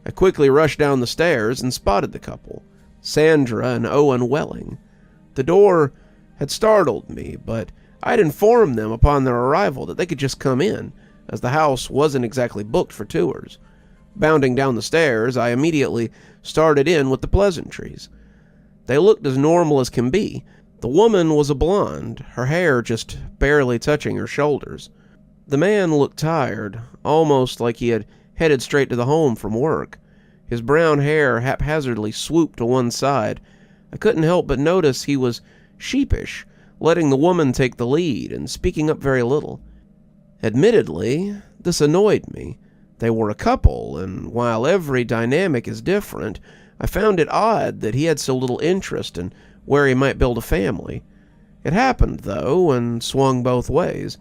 I quickly rushed down the stairs and spotted the couple, Sandra and Owen Welling. The door had startled me, but I'd informed them upon their arrival that they could just come in, as the house wasn't exactly booked for tours. Bounding down the stairs, I immediately started in with the pleasantries. They looked as normal as can be. The woman was a blonde, her hair just barely touching her shoulders. The man looked tired, almost like he had headed straight to the home from work. His brown hair haphazardly swooped to one side. I couldn't help but notice he was sheepish, letting the woman take the lead and speaking up very little. Admittedly, this annoyed me. They were a couple, and while every dynamic is different, I found it odd that he had so little interest in where he might build a family. It happened, though, and swung both ways.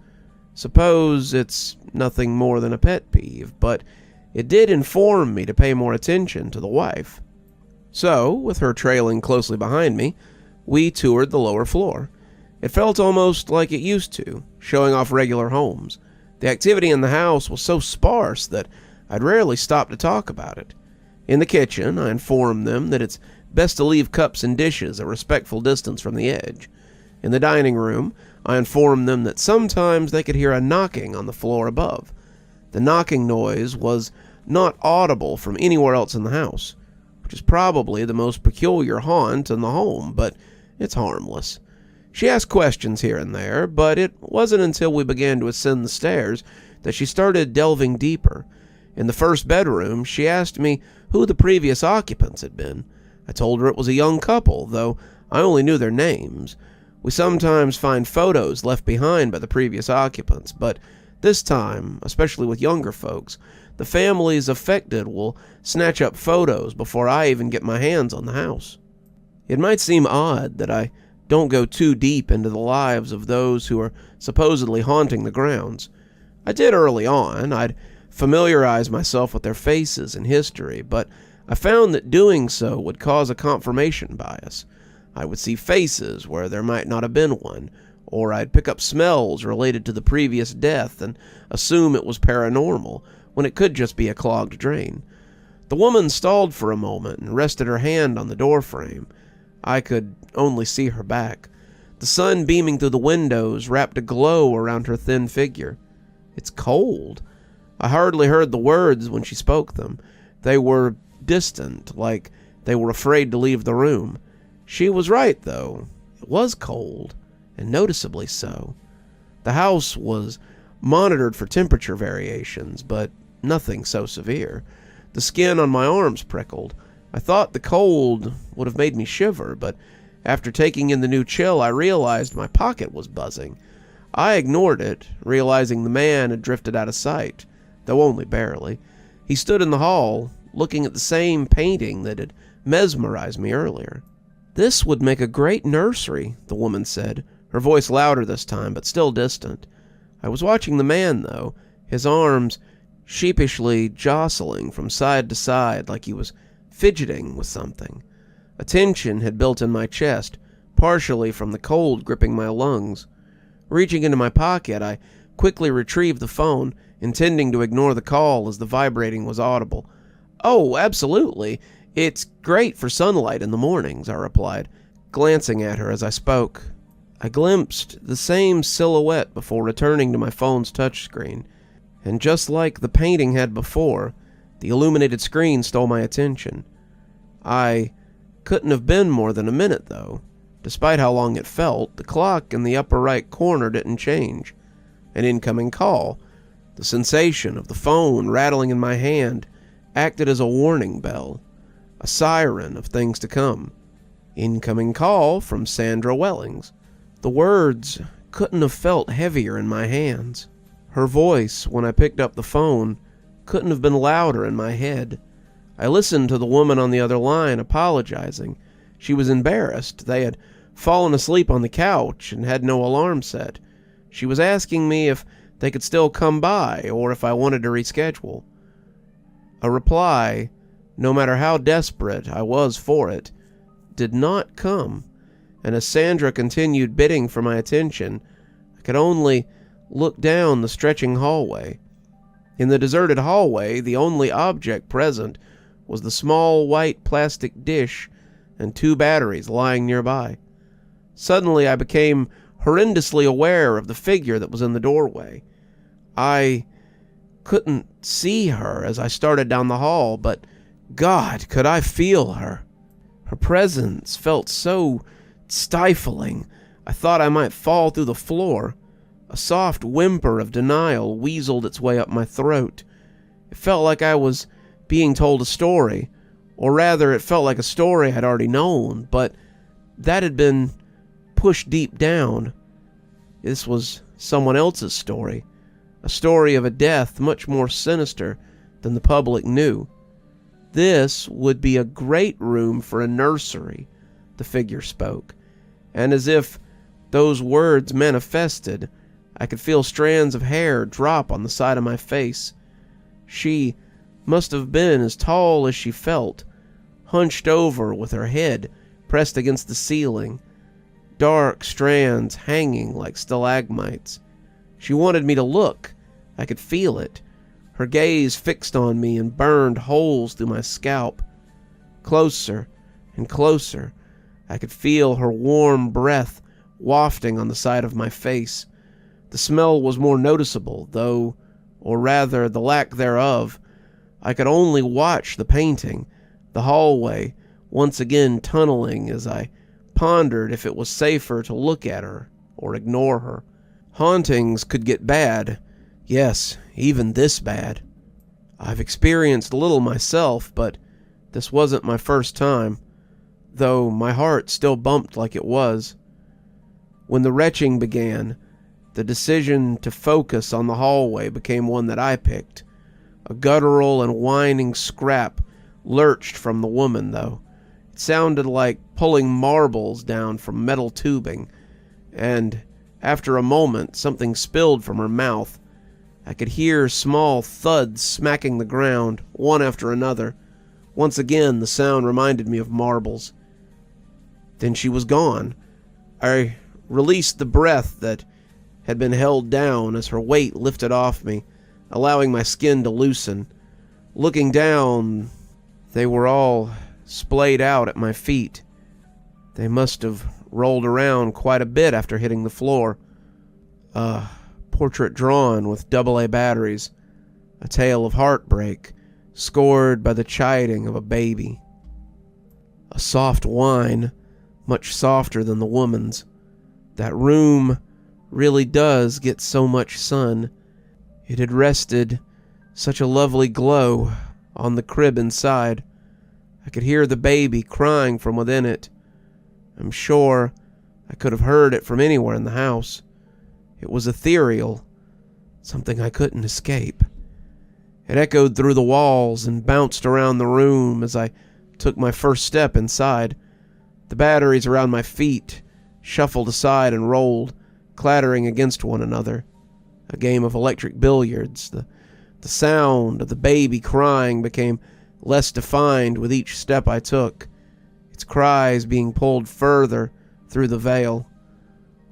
Suppose it's nothing more than a pet peeve, but it did inform me to pay more attention to the wife. So, with her trailing closely behind me, we toured the lower floor. It felt almost like it used to, showing off regular homes. The activity in the house was so sparse that I'd rarely stop to talk about it. In the kitchen, I informed them that it's best to leave cups and dishes a respectful distance from the edge. In the dining room, I informed them that sometimes they could hear a knocking on the floor above. The knocking noise was not audible from anywhere else in the house, which is probably the most peculiar haunt in the home, but it's harmless. She asked questions here and there, but it wasn't until we began to ascend the stairs that she started delving deeper. In the first bedroom, she asked me who the previous occupants had been. I told her it was a young couple, though I only knew their names. We sometimes find photos left behind by the previous occupants, but this time, especially with younger folks, the families affected will snatch up photos before I even get my hands on the house. It might seem odd that I don't go too deep into the lives of those who are supposedly haunting the grounds. I did early on. I'd familiarize myself with their faces and history, but I found that doing so would cause a confirmation bias. I would see faces where there might not have been one, or I'd pick up smells related to the previous death and assume it was paranormal, when it could just be a clogged drain. The woman stalled for a moment and rested her hand on the doorframe. I could only see her back. The sun beaming through the windows wrapped a glow around her thin figure. "It's cold." I hardly heard the words when she spoke them. They were distant, like they were afraid to leave the room. She was right, though. It was cold, and noticeably so. The house was monitored for temperature variations, but nothing so severe. The skin on my arms prickled. I thought the cold would have made me shiver, but after taking in the new chill, I realized my pocket was buzzing. I ignored it, realizing the man had drifted out of sight, though only barely. He stood in the hall, looking at the same painting that had mesmerized me earlier. "This would make a great nursery," the woman said, her voice louder this time, but still distant. I was watching the man, though, his arms sheepishly jostling from side to side like he was fidgeting with something. A tension had built in my chest, partially from the cold gripping my lungs. Reaching into my pocket, I quickly retrieved the phone, intending to ignore the call as the vibrating was audible. "Oh, absolutely. It's great for sunlight in the mornings," I replied, glancing at her as I spoke. I glimpsed the same silhouette before returning to my phone's touchscreen, and just like the painting had before, the illuminated screen stole my attention. I couldn't have been more than a minute, though. Despite how long it felt, the clock in the upper right corner didn't change. An incoming call. The sensation of the phone rattling in my hand acted as a warning bell, a siren of things to come. Incoming call from Sandra Wellings. The words couldn't have felt heavier in my hands. Her voice, when I picked up the phone, couldn't have been louder in my head. I listened to the woman on the other line apologizing. She was embarrassed. They had fallen asleep on the couch and had no alarm set. She was asking me if they could still come by or if I wanted to reschedule. A reply, no matter how desperate I was for it, did not come, and as Sandra continued bidding for my attention, I could only look down the stretching hallway. In the deserted hallway, the only object present was the small white plastic dish and 2 batteries lying nearby. Suddenly, I became horrendously aware of the figure that was in the doorway. I couldn't see her as I started down the hall, but God, could I feel her. Her presence felt so stifling, I thought I might fall through the floor. A soft whimper of denial weaseled its way up my throat. It felt like I was being told a story, or rather, it felt like a story I'd already known, but that had been pushed deep down. This was someone else's story, a story of a death much more sinister than the public knew. This would be a great room for a nursery, the figure spoke, and as if those words manifested, I could feel strands of hair drop on the side of my face. She must have been as tall as she felt, hunched over with her head pressed against the ceiling, dark strands hanging like stalagmites. She wanted me to look. I could feel it. Her gaze fixed on me and burned holes through my scalp. Closer and closer, I could feel her warm breath wafting on the side of my face. The smell was more noticeable, though, or rather the lack thereof. I could only watch the painting, the hallway, once again tunneling as I pondered if it was safer to look at her or ignore her. Hauntings could get bad. Yes, even this bad. I've experienced little myself, but this wasn't my first time, though my heart still bumped like it was. When the retching began, the decision to focus on the hallway became one that I picked. A guttural and whining scrap lurched from the woman, though. It sounded like pulling marbles down from metal tubing, and after a moment, something spilled from her mouth. I could hear small thuds smacking the ground, one after another. Once again, the sound reminded me of marbles. Then she was gone. I released the breath that had been held down as her weight lifted off me, allowing my skin to loosen. Looking down, they were all splayed out at my feet. They must have rolled around quite a bit after hitting the floor. A portrait drawn with AA batteries. A tale of heartbreak, scored by the chiding of a baby. A soft whine, much softer than the woman's. That room really does get so much sun. It had rested such a lovely glow on the crib inside. I could hear the baby crying from within it. I'm sure I could have heard it from anywhere in the house. It was ethereal, something I couldn't escape. It echoed through the walls and bounced around the room as I took my first step inside. The batteries around my feet shuffled aside and rolled, clattering against one another. A game of electric billiards. The sound of the baby crying became less defined with each step I took, its cries being pulled further through the veil.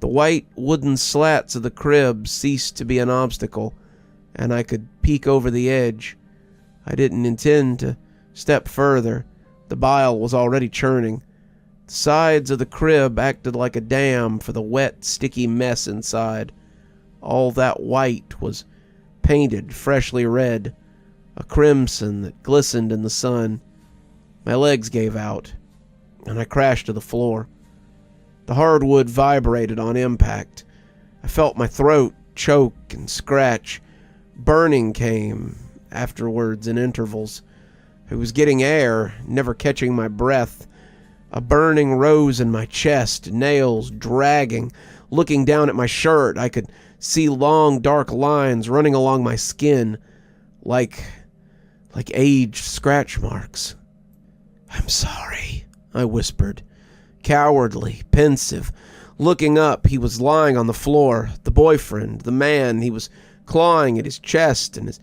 The white wooden slats of the crib ceased to be an obstacle, and I could peek over the edge. I didn't intend to step further. The bile was already churning. The sides of the crib acted like a dam for the wet, sticky mess inside. All that white was painted freshly red, a crimson that glistened in the sun. My legs gave out, and I crashed to the floor. The hardwood vibrated on impact. I felt my throat choke and scratch. Burning came afterwards in intervals. I was getting air, never catching my breath. A burning rose in my chest, nails dragging. Looking down at my shirt, I could see long dark lines running along my skin, like aged scratch marks. "I'm sorry," I whispered, cowardly, pensive. Looking up, he was lying on the floor, the boyfriend, the man. He was clawing at his chest, and his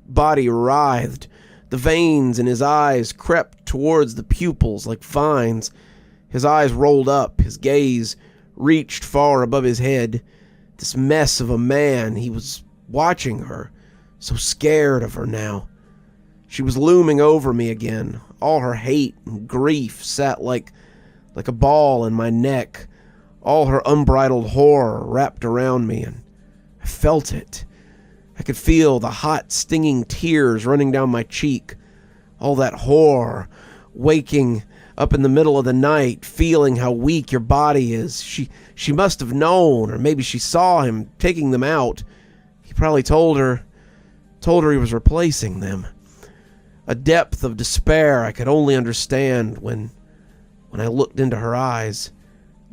body writhed. The veins in his eyes crept towards the pupils like vines. His eyes rolled up, his gaze reached far above his head. This mess of a man, he was watching her, so scared of her now. She was looming over me again. All her hate and grief sat like a ball in my neck. All her unbridled horror wrapped around me, and I felt it. I could feel the hot, stinging tears running down my cheek. All that horror, waking up in the middle of the night, feeling how weak your body is. She must have known, or maybe she saw him taking them out. He probably told her he was replacing them. A depth of despair I could only understand when I looked into her eyes.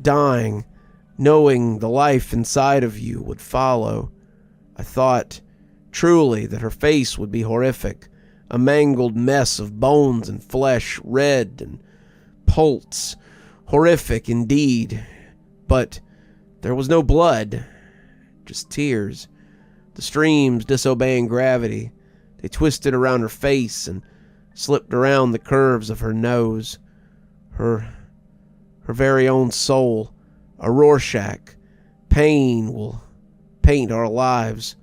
Dying, knowing the life inside of you would follow. I thought truly that her face would be horrific, a mangled mess of bones and flesh, red and pulse. Horrific indeed, but there was no blood, just tears. The streams disobeying gravity. They twisted around her face and slipped around the curves of her nose. Her very own soul, a Rorschach. Pain will paint our lives.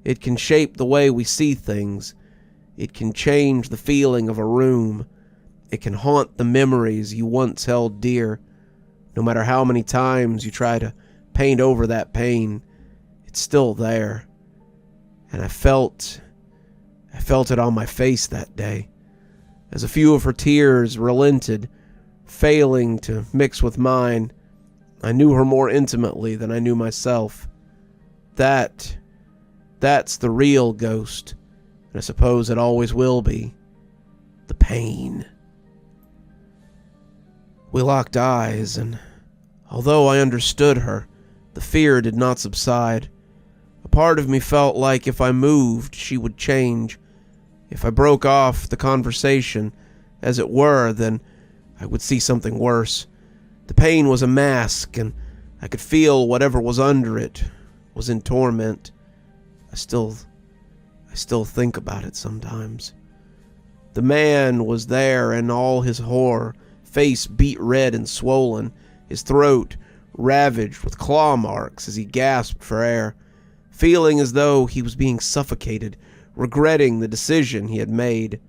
It can shape the way we see things. It can change the feeling of a room. It can haunt the memories you once held dear. No matter how many times you try to paint over that pain, it's still there. And I felt it on my face that day, as a few of her tears relented, failing to mix with mine. I knew her more intimately than I knew myself. That's the real ghost, and I suppose it always will be. The pain. We locked eyes, and although I understood her, The fear did not subside. A part of me felt like if I moved, she would change. If I broke off the conversation, as it were, then I would see something worse. The pain was a mask, and I could feel whatever was under it was in torment. I still think about it sometimes. The man was there in all his horror, face beet red and swollen, his throat ravaged with claw marks as he gasped for air, feeling as though he was being suffocated, regretting the decision he had made,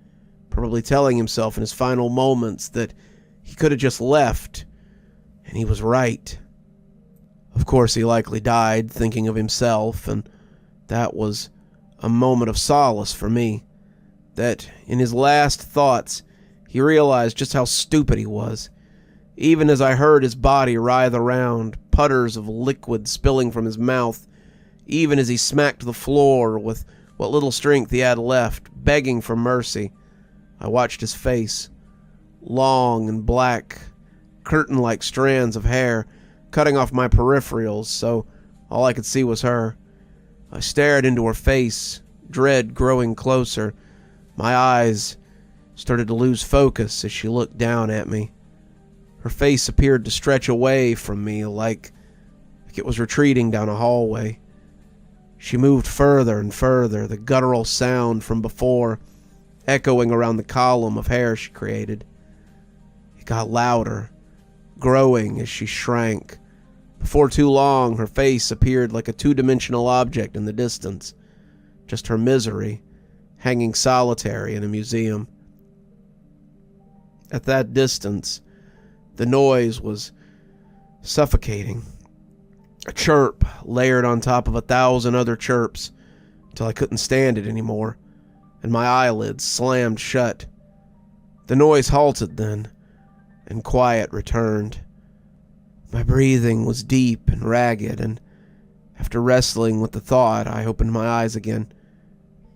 probably telling himself in his final moments that he could have just left, and he was right. Of course, he likely died thinking of himself, and that was a moment of solace for me, that in his last thoughts he realized just how stupid he was. Even as I heard his body writhe around, pudders of liquid spilling from his mouth, even as he smacked the floor with what little strength he had left, begging for mercy, I watched his face, long and black, curtain-like strands of hair cutting off my peripherals, so all I could see was her. I stared into her face, dread growing closer. My eyes started to lose focus as she looked down at me. Her face appeared to stretch away from me like it was retreating down a hallway. She moved further and further, the guttural sound from before echoing around the column of hair she created. It got louder, growing as she shrank. Before too long, her face appeared like a two-dimensional object in the distance, just her misery, hanging solitary in a museum. At that distance, the noise was suffocating. A chirp layered on top of 1,000 other chirps until I couldn't stand it anymore, and my eyelids slammed shut. The noise halted then, and quiet returned. My breathing was deep and ragged, and after wrestling with the thought, I opened my eyes again.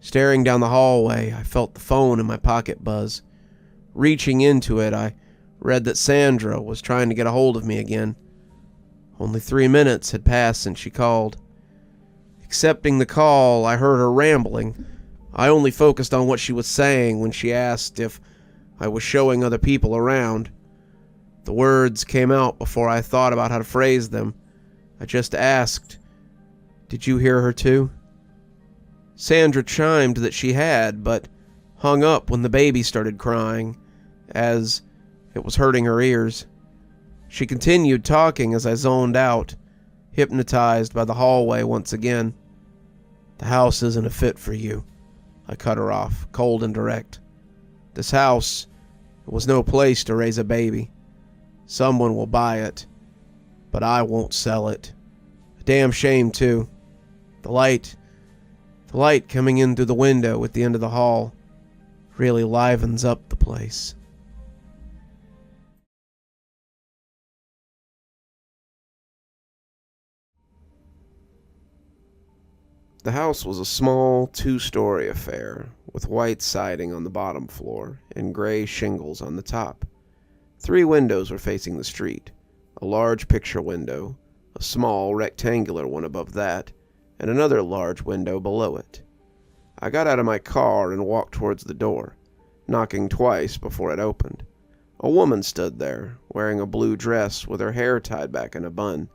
Staring down the hallway, I felt the phone in my pocket buzz. Reaching into it, I read that Sandra was trying to get a hold of me again. Only 3 minutes had passed since she called. Accepting the call, I heard her rambling. I only focused on what she was saying when she asked if I was showing other people around. The words came out before I thought about how to phrase them. I just asked, "Did you hear her too?" Sandra chimed that she had, but hung up when the baby started crying, as it was hurting her ears. She continued talking as I zoned out, hypnotized by the hallway once again. "The house isn't a fit for you," I cut her off, cold and direct. "This house was no place to raise a baby. Someone will buy it, but I won't sell it. A damn shame, too. The light coming in through the window at the end of the hall really livens up the place." The house was a small, 2-story affair, with white siding on the bottom floor and gray shingles on the top. 3 windows were facing the street, a large picture window, a small rectangular one above that, and another large window below it. I got out of my car and walked towards the door, knocking twice before it opened. A woman stood there, wearing a blue dress with her hair tied back in a bun.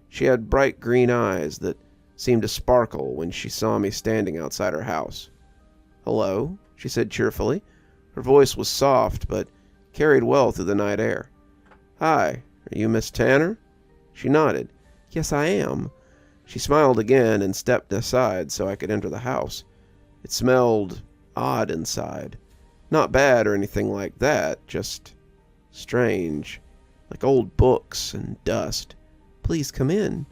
She had bright green eyes that seemed to sparkle when she saw me standing outside her house. "Hello," she said cheerfully. Her voice was soft, but carried well through the night air. "Hi, are you Miss Tanner?" She nodded. "Yes, I am." She smiled again and stepped aside so I could enter the house. It smelled odd inside. Not bad or anything like that, just strange, like old books and dust. "Please come in."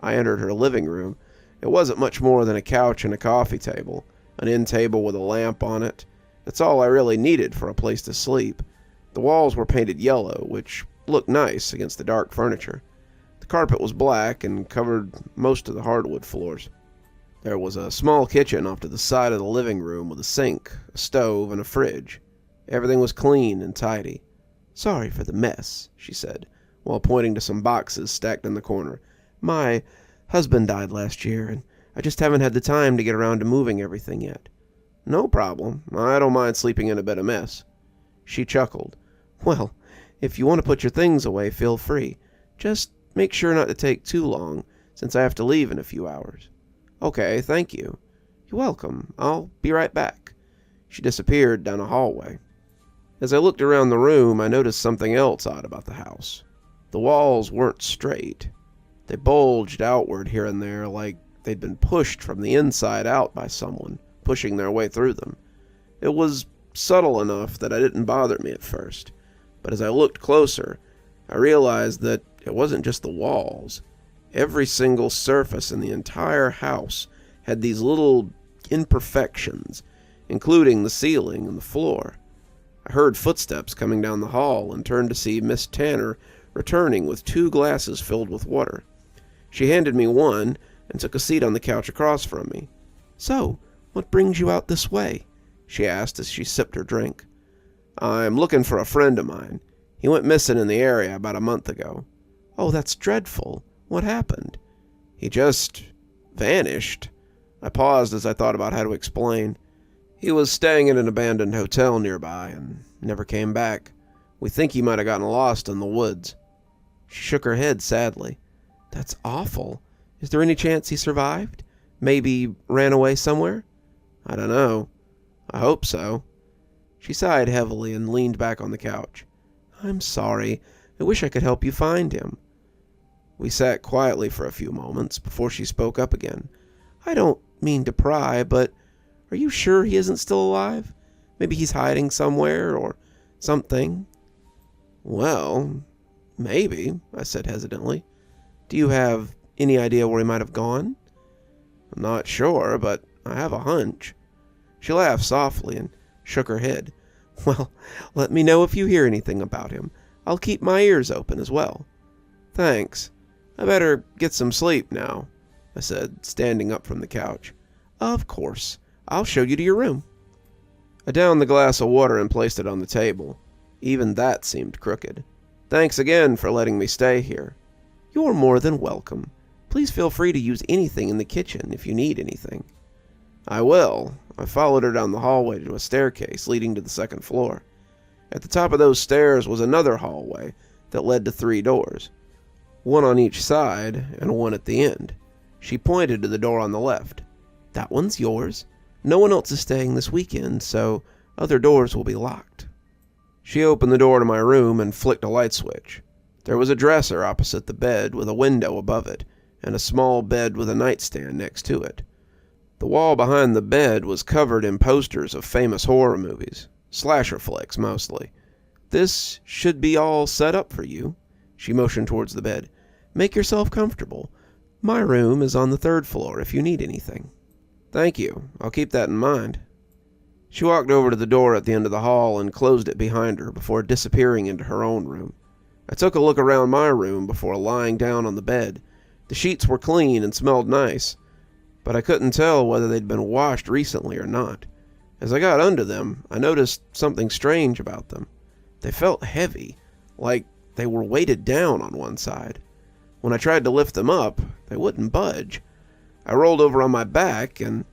I entered her living room. It wasn't much more than a couch and a coffee table, an end table with a lamp on it. That's all I really needed for a place to sleep. The walls were painted yellow, which looked nice against the dark furniture. The carpet was black and covered most of the hardwood floors. There was a small kitchen off to the side of the living room with a sink, a stove, and a fridge. Everything was clean and tidy. "Sorry for the mess," she said, while pointing to some boxes stacked in the corner. My husband died last year, and I just haven't had the time to get around to moving everything yet." "No problem. I don't mind sleeping in a bit of mess." She chuckled. "Well, if you want to put your things away, feel free. Just make sure not to take too long, since I have to leave in a few hours." "Okay, thank you." "You're welcome. I'll be right back." She disappeared down a hallway. As I looked around the room, I noticed something else odd about the house. The walls weren't straight. They bulged outward here and there like they'd been pushed from the inside out by someone, pushing their way through them. It was subtle enough that it didn't bother me at first, but as I looked closer, I realized that it wasn't just the walls. Every single surface in the entire house had these little imperfections, including the ceiling and the floor. I heard footsteps coming down the hall and turned to see Miss Tanner returning with 2 glasses filled with water. She handed me one and took a seat on the couch across from me. "So, what brings you out this way?" she asked as she sipped her drink. "I'm looking for a friend of mine. He went missing in the area about a month ago." "Oh, that's dreadful. What happened?" "He just vanished." I paused as I thought about how to explain. "He was staying in an abandoned hotel nearby and never came back. We think he might have gotten lost in the woods." She shook her head sadly. "That's awful. Is there any chance he survived? Maybe ran away somewhere?" "I don't know. I hope so." She sighed heavily and leaned back on the couch. "I'm sorry. I wish I could help you find him." We sat quietly for a few moments before she spoke up again. "I don't mean to pry, but are you sure he isn't still alive? Maybe he's hiding somewhere or something." "Well, maybe," I said hesitantly. "Do you have any idea where he might have gone?" "I'm not sure, but I have a hunch." She laughed softly and shook her head. "Well, let me know if you hear anything about him. I'll keep my ears open as well." "Thanks. I better get some sleep now," I said, standing up from the couch. "Of course. I'll show you to your room." I downed the glass of water and placed it on the table. Even that seemed crooked. "Thanks again for letting me stay here." "You're more than welcome. Please feel free to use anything in the kitchen if you need anything." "I will." I followed her down the hallway to a staircase leading to the second floor. At the top of those stairs was another hallway that led to 3 doors, one on each side and one at the end. She pointed to the door on the left. "That one's yours. No one else is staying this weekend, so other doors will be locked." She opened the door to my room and flicked a light switch. There was a dresser opposite the bed with a window above it, and a small bed with a nightstand next to it. The wall behind the bed was covered in posters of famous horror movies, slasher flicks mostly. "This should be all set up for you." She motioned towards the bed. "Make yourself comfortable. My room is on the 3rd floor if you need anything." "Thank you. I'll keep that in mind." She walked over to the door at the end of the hall and closed it behind her before disappearing into her own room. I took a look around my room before lying down on the bed. The sheets were clean and smelled nice, but I couldn't tell whether they'd been washed recently or not. As I got under them, I noticed something strange about them. They felt heavy, like they were weighted down on one side. When I tried to lift them up, they wouldn't budge. I rolled over on my back and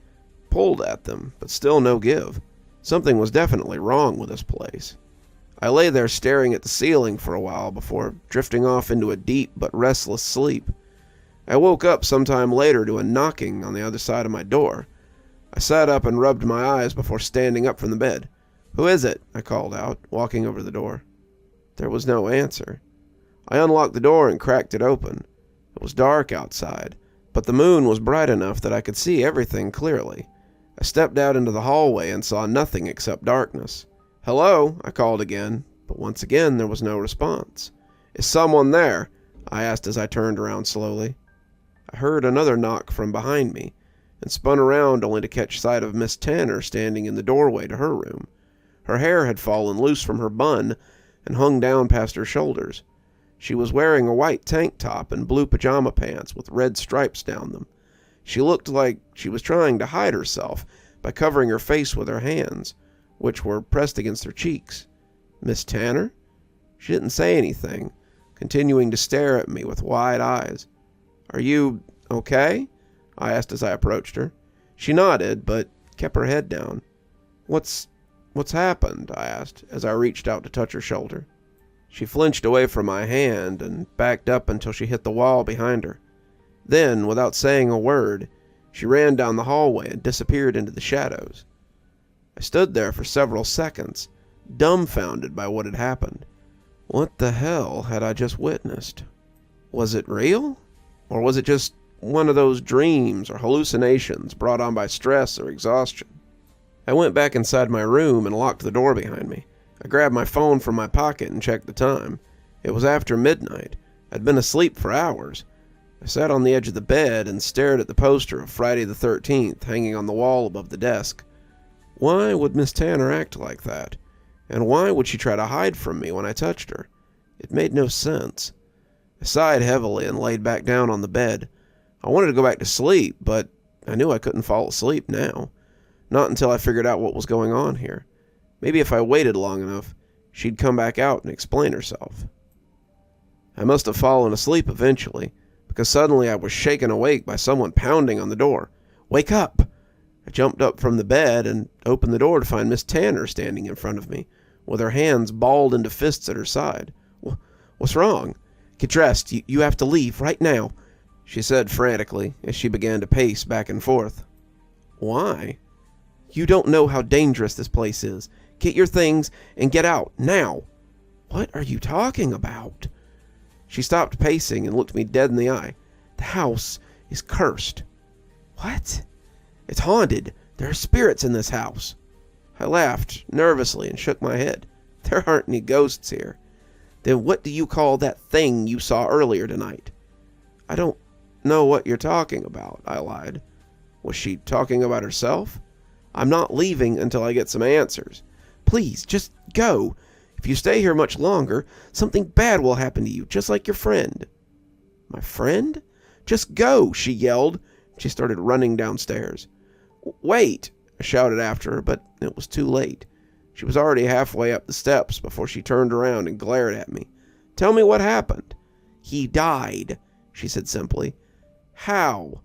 pulled at them, but still no give. Something was definitely wrong with this place. I lay there staring at the ceiling for a while before drifting off into a deep but restless sleep. I woke up sometime later to a knocking on the other side of my door. I sat up and rubbed my eyes before standing up from the bed. "Who is it?" I called out, walking over to the door. There was no answer. I unlocked the door and cracked it open. It was dark outside, but the moon was bright enough that I could see everything clearly. I stepped out into the hallway and saw nothing except darkness. "Hello?" I called again, but once again there was no response. "Is someone there?" I asked as I turned around slowly. I heard another knock from behind me, and spun around only to catch sight of Miss Tanner standing in the doorway to her room. Her hair had fallen loose from her bun and hung down past her shoulders. She was wearing a white tank top and blue pajama pants with red stripes down them. She looked like she was trying to hide herself by covering her face with her hands, which were pressed against her cheeks. "Miss Tanner?" She didn't say anything, continuing to stare at me with wide eyes. "Are you okay?" I asked as I approached her. She nodded, but kept her head down. What's happened?" I asked as I reached out to touch her shoulder. She flinched away from my hand and backed up until she hit the wall behind her. Then, without saying a word, she ran down the hallway and disappeared into the shadows. I stood there for several seconds, dumbfounded by what had happened. What the hell had I just witnessed? Was it real? Or was it just one of those dreams or hallucinations brought on by stress or exhaustion? I went back inside my room and locked the door behind me. I grabbed my phone from my pocket and checked the time. It was after midnight. I'd been asleep for hours. I sat on the edge of the bed and stared at the poster of Friday the 13th hanging on the wall above the desk. Why would Miss Tanner act like that? And why would she try to hide from me when I touched her? It made no sense. I sighed heavily and laid back down on the bed. I wanted to go back to sleep, but I knew I couldn't fall asleep now. Not until I figured out what was going on here. Maybe if I waited long enough, she'd come back out and explain herself. I must have fallen asleep eventually, because suddenly I was shaken awake by someone pounding on the door. "Wake up!" I jumped up from the bed and opened the door to find Miss Tanner standing in front of me, with her hands balled into fists at her side. "What's wrong?" "Get dressed. You have to leave right now," she said frantically as she began to pace back and forth. "Why?" "You don't know how dangerous this place is. Get your things and get out, now." "What are you talking about?" She stopped pacing and looked me dead in the eye. "The house is cursed." "What?" "It's haunted. There are spirits in this house." I laughed nervously and shook my head. "There aren't any ghosts here." "Then what do you call that thing you saw earlier tonight?" "I don't know what you're talking about," I lied. Was she talking about herself? "I'm not leaving until I get some answers." "Please, just go. If you stay here much longer, something bad will happen to you, just like your friend." "My friend?" "Just go," she yelled. She started running downstairs. "Wait," I shouted after her, but it was too late. She was already halfway up the steps before she turned around and glared at me. "Tell me what happened." "He died," she said simply. "How?"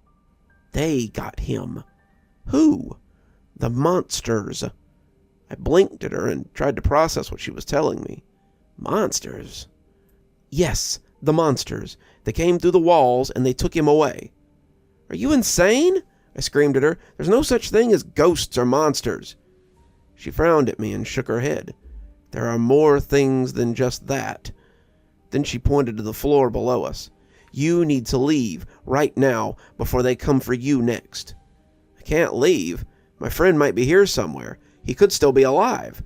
"They got him." "Who?" "The monsters." I blinked at her and tried to process what she was telling me. "Monsters?" "Yes, the monsters. They came through the walls and they took him away." "Are you insane?" I screamed at her. "There's no such thing as ghosts or monsters." She frowned at me and shook her head. "There are more things than just that." Then she pointed to the floor below us. "You need to leave right now before they come for you next." "I can't leave. My friend might be here somewhere. He could still be alive."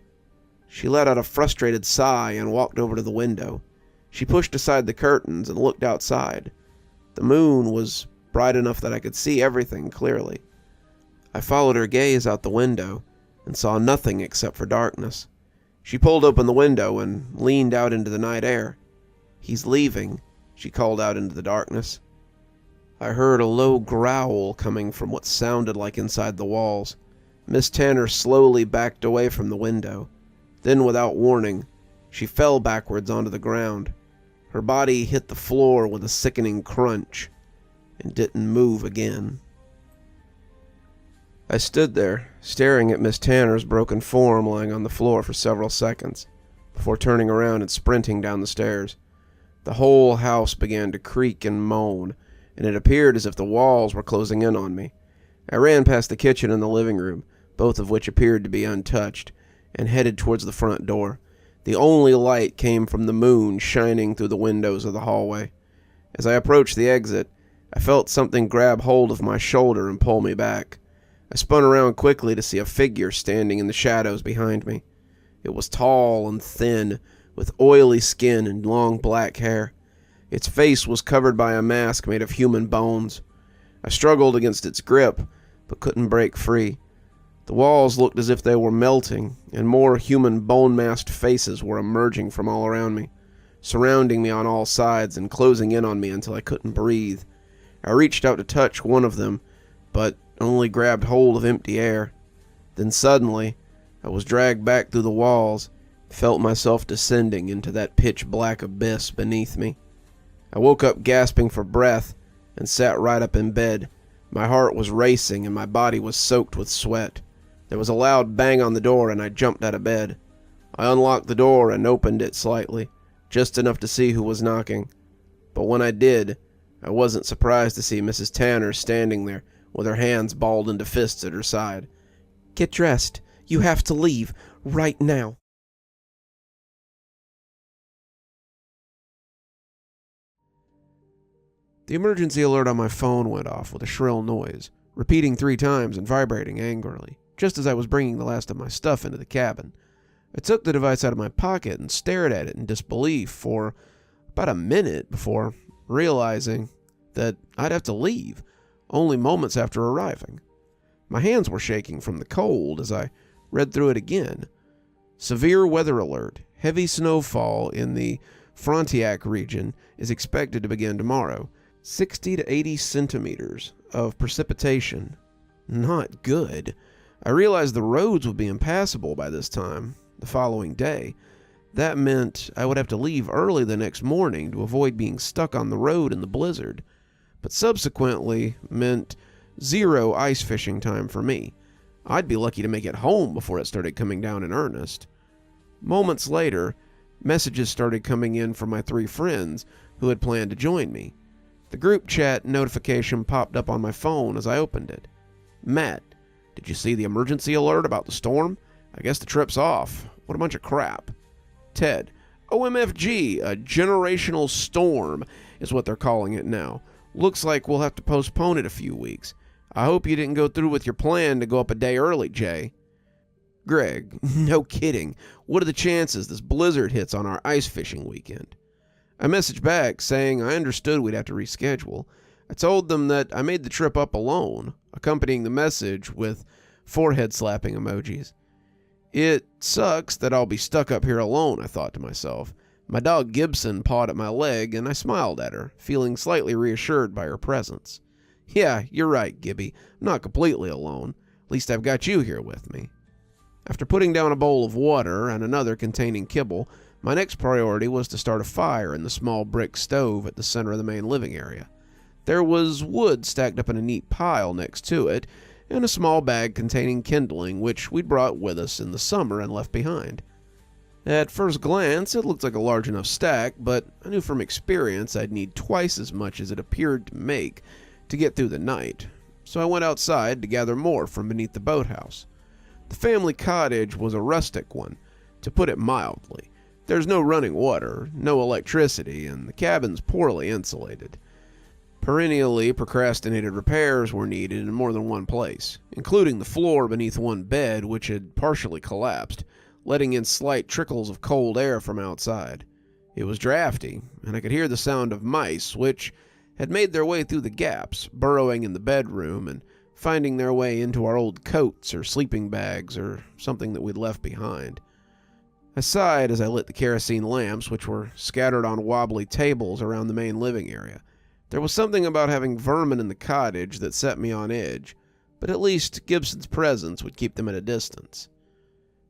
She let out a frustrated sigh and walked over to the window. She pushed aside the curtains and looked outside. The moon was bright enough that I could see everything clearly. I followed her gaze out the window and saw nothing except for darkness. She pulled open the window and leaned out into the night air. "He's leaving," she called out into the darkness. I heard a low growl coming from what sounded like inside the walls. Miss Tanner slowly backed away from the window. Then, without warning, she fell backwards onto the ground. Her body hit the floor with a sickening crunch and didn't move again. I stood there, staring at Miss Tanner's broken form lying on the floor for several seconds, before turning around and sprinting down the stairs. The whole house began to creak and moan, and it appeared as if the walls were closing in on me. I ran past the kitchen and the living room, both of which appeared to be untouched, and headed towards the front door. The only light came from the moon shining through the windows of the hallway. As I approached the exit, I felt something grab hold of my shoulder and pull me back. I spun around quickly to see a figure standing in the shadows behind me. It was tall and thin, with oily skin and long black hair. Its face was covered by a mask made of human bones. I struggled against its grip, but couldn't break free. The walls looked as if they were melting, and more human bone-masked faces were emerging from all around me, surrounding me on all sides and closing in on me until I couldn't breathe. I reached out to touch one of them, but only grabbed hold of empty air. Then suddenly, I was dragged back through the walls, felt myself descending into that pitch-black abyss beneath me. I woke up gasping for breath and sat right up in bed. My heart was racing and my body was soaked with sweat. There was a loud bang on the door and I jumped out of bed. I unlocked the door and opened it slightly, just enough to see who was knocking. But when I did, I wasn't surprised to see Mrs. Tanner standing there with her hands balled into fists at her side. "Get dressed. You have to leave right now." The emergency alert on my phone went off with a shrill noise, repeating 3 times and vibrating angrily, just as I was bringing the last of my stuff into the cabin. I took the device out of my pocket and stared at it in disbelief for about a minute before realizing that I'd have to leave, only moments after arriving. My hands were shaking from the cold as I read through it again. Severe weather alert. Heavy snowfall in the Frontenac region is expected to begin tomorrow. 60 to 80 centimeters of precipitation. Not good. I realized the roads would be impassable by this time, the following day. That meant I would have to leave early the next morning to avoid being stuck on the road in the blizzard, but subsequently meant 0 ice fishing time for me. I'd be lucky to make it home before it started coming down in earnest. Moments later, messages started coming in from my 3 friends who had planned to join me. The group chat notification popped up on my phone as I opened it. "Matt, did you see the emergency alert about the storm? I guess the trip's off. What a bunch of crap." Ted, "OMFG, a generational storm is what they're calling it now. Looks like we'll have to postpone it a few weeks. I hope you didn't go through with your plan to go up a day early, Jay." Greg, "No kidding. What are the chances this blizzard hits on our ice fishing weekend?" I messaged back saying I understood we'd have to reschedule. I told them that I made the trip up alone, accompanying the message with forehead slapping emojis. It sucks that I'll be stuck up here alone, I thought to myself. My dog Gibson pawed at my leg and I smiled at her, feeling slightly reassured by her presence. "Yeah, you're right, Gibby. I'm not completely alone. At least I've got you here with me." After putting down a bowl of water and another containing kibble, my next priority was to start a fire in the small brick stove at the center of the main living area. There was wood stacked up in a neat pile next to it, and a small bag containing kindling which we'd brought with us in the summer and left behind. At first glance, it looked like a large enough stack, but I knew from experience I'd need twice as much as it appeared to make to get through the night, so I went outside to gather more from beneath the boathouse. The family cottage was a rustic one, to put it mildly. There's no running water, no electricity, and the cabin's poorly insulated. Perennially procrastinated repairs were needed in more than one place, including the floor beneath one bed which had partially collapsed, letting in slight trickles of cold air from outside. It was drafty, and I could hear the sound of mice which had made their way through the gaps, burrowing in the bedroom and finding their way into our old coats or sleeping bags or something that we'd left behind. I sighed as I lit the kerosene lamps which were scattered on wobbly tables around the main living area. There was something about having vermin in the cottage that set me on edge, but at least Gibson's presence would keep them at a distance.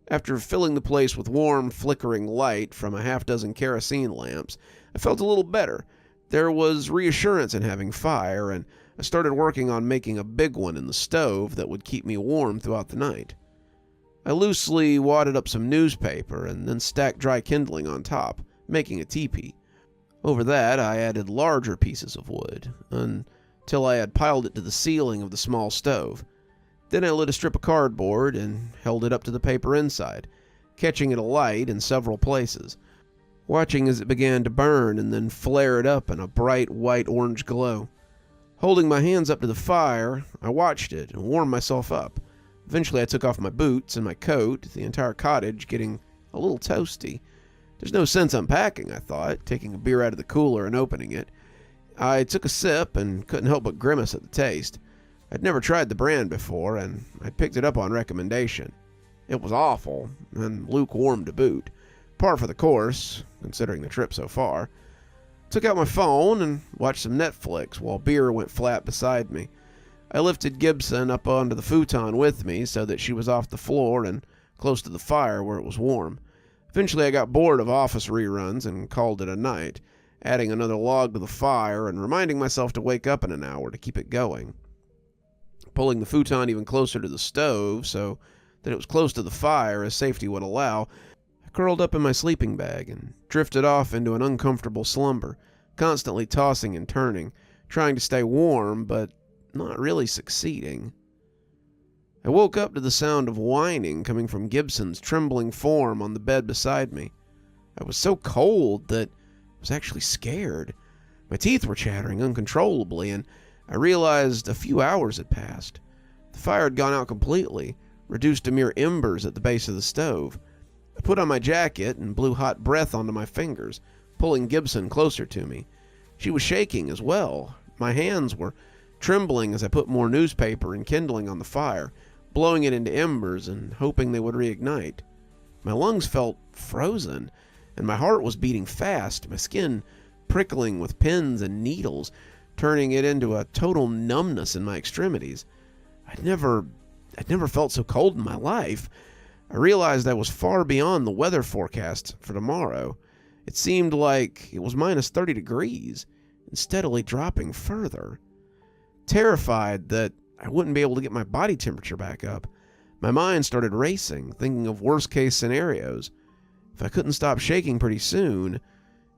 After filling the place with warm, flickering light from a half-dozen kerosene lamps, I felt a little better. There was reassurance in having fire, and I started working on making a big one in the stove that would keep me warm throughout the night. I loosely wadded up some newspaper and then stacked dry kindling on top, making a teepee. Over that, I added larger pieces of wood, until I had piled it to the ceiling of the small stove. Then I lit a strip of cardboard and held it up to the paper inside, catching it alight in several places, watching as it began to burn and then flared up in a bright white-orange glow. Holding my hands up to the fire, I watched it and warmed myself up. Eventually I took off my boots and my coat, the entire cottage getting a little toasty. There's no sense unpacking, I thought, taking a beer out of the cooler and opening it. I took a sip and couldn't help but grimace at the taste. I'd never tried the brand before, and I'd picked it up on recommendation. It was awful, and lukewarm to boot. Par for the course, considering the trip so far. Took out my phone and watched some Netflix while beer went flat beside me. I lifted Gibson up onto the futon with me so that she was off the floor and close to the fire where it was warm. Eventually I got bored of office reruns and called it a night, adding another log to the fire and reminding myself to wake up in an hour to keep it going. Pulling the futon even closer to the stove so that it was close to the fire as safety would allow, I curled up in my sleeping bag and drifted off into an uncomfortable slumber, constantly tossing and turning, trying to stay warm, but not really succeeding. I woke up to the sound of whining coming from Gibson's trembling form on the bed beside me. I was so cold that I was actually scared. My teeth were chattering uncontrollably, and I realized a few hours had passed. The fire had gone out completely, reduced to mere embers at the base of the stove. I put on my jacket and blew hot breath onto my fingers, pulling Gibson closer to me. She was shaking as well. My hands were trembling as I put more newspaper and kindling on the fire, blowing it into embers and hoping they would reignite. My lungs felt frozen, and my heart was beating fast, my skin prickling with pins and needles, turning it into a total numbness in my extremities. I'd never felt so cold in my life. I realized I was far beyond the weather forecast for tomorrow. It seemed like it was minus 30 degrees, and steadily dropping further. Terrified that I wouldn't be able to get my body temperature back up, my mind started racing, thinking of worst-case scenarios. If I couldn't stop shaking pretty soon, it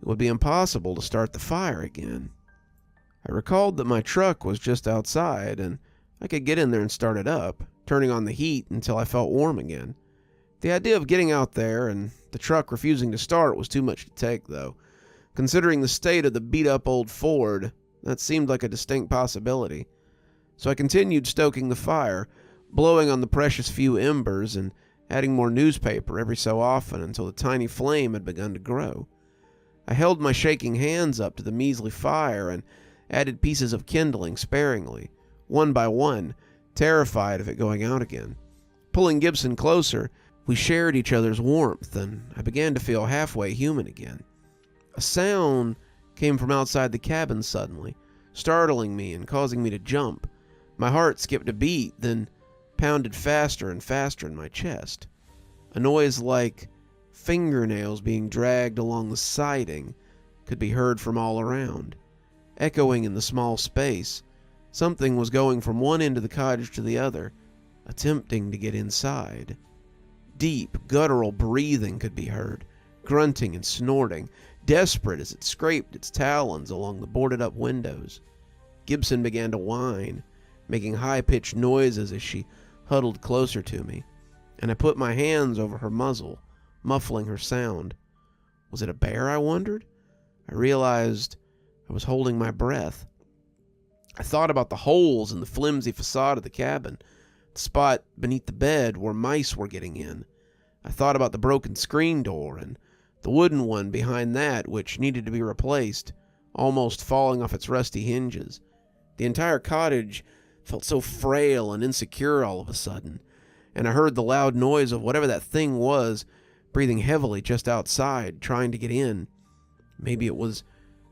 would be impossible to start the fire again. I recalled that my truck was just outside, and I could get in there and start it up, turning on the heat until I felt warm again. The idea of getting out there and the truck refusing to start was too much to take, though. Considering the state of the beat-up old Ford, that seemed like a distinct possibility. So I continued stoking the fire, blowing on the precious few embers and adding more newspaper every so often until the tiny flame had begun to grow. I held my shaking hands up to the measly fire and added pieces of kindling sparingly, one by one, terrified of it going out again. Pulling Gibson closer, we shared each other's warmth, and I began to feel halfway human again. A sound came from outside the cabin suddenly, startling me and causing me to jump. My heart skipped a beat, then pounded faster and faster in my chest. A noise like fingernails being dragged along the siding could be heard from all around. Echoing in the small space, something was going from one end of the cottage to the other, attempting to get inside. Deep, guttural breathing could be heard, grunting and snorting, desperate as it scraped its talons along the boarded-up windows. Gibson began to whine, making high-pitched noises as she huddled closer to me, and I put my hands over her muzzle, muffling her sound. Was it a bear, I wondered? I realized I was holding my breath. I thought about the holes in the flimsy facade of the cabin, the spot beneath the bed where mice were getting in. I thought about the broken screen door and the wooden one behind that which needed to be replaced, almost falling off its rusty hinges. The entire cottage felt so frail and insecure all of a sudden, and I heard the loud noise of whatever that thing was, breathing heavily just outside, trying to get in. Maybe it was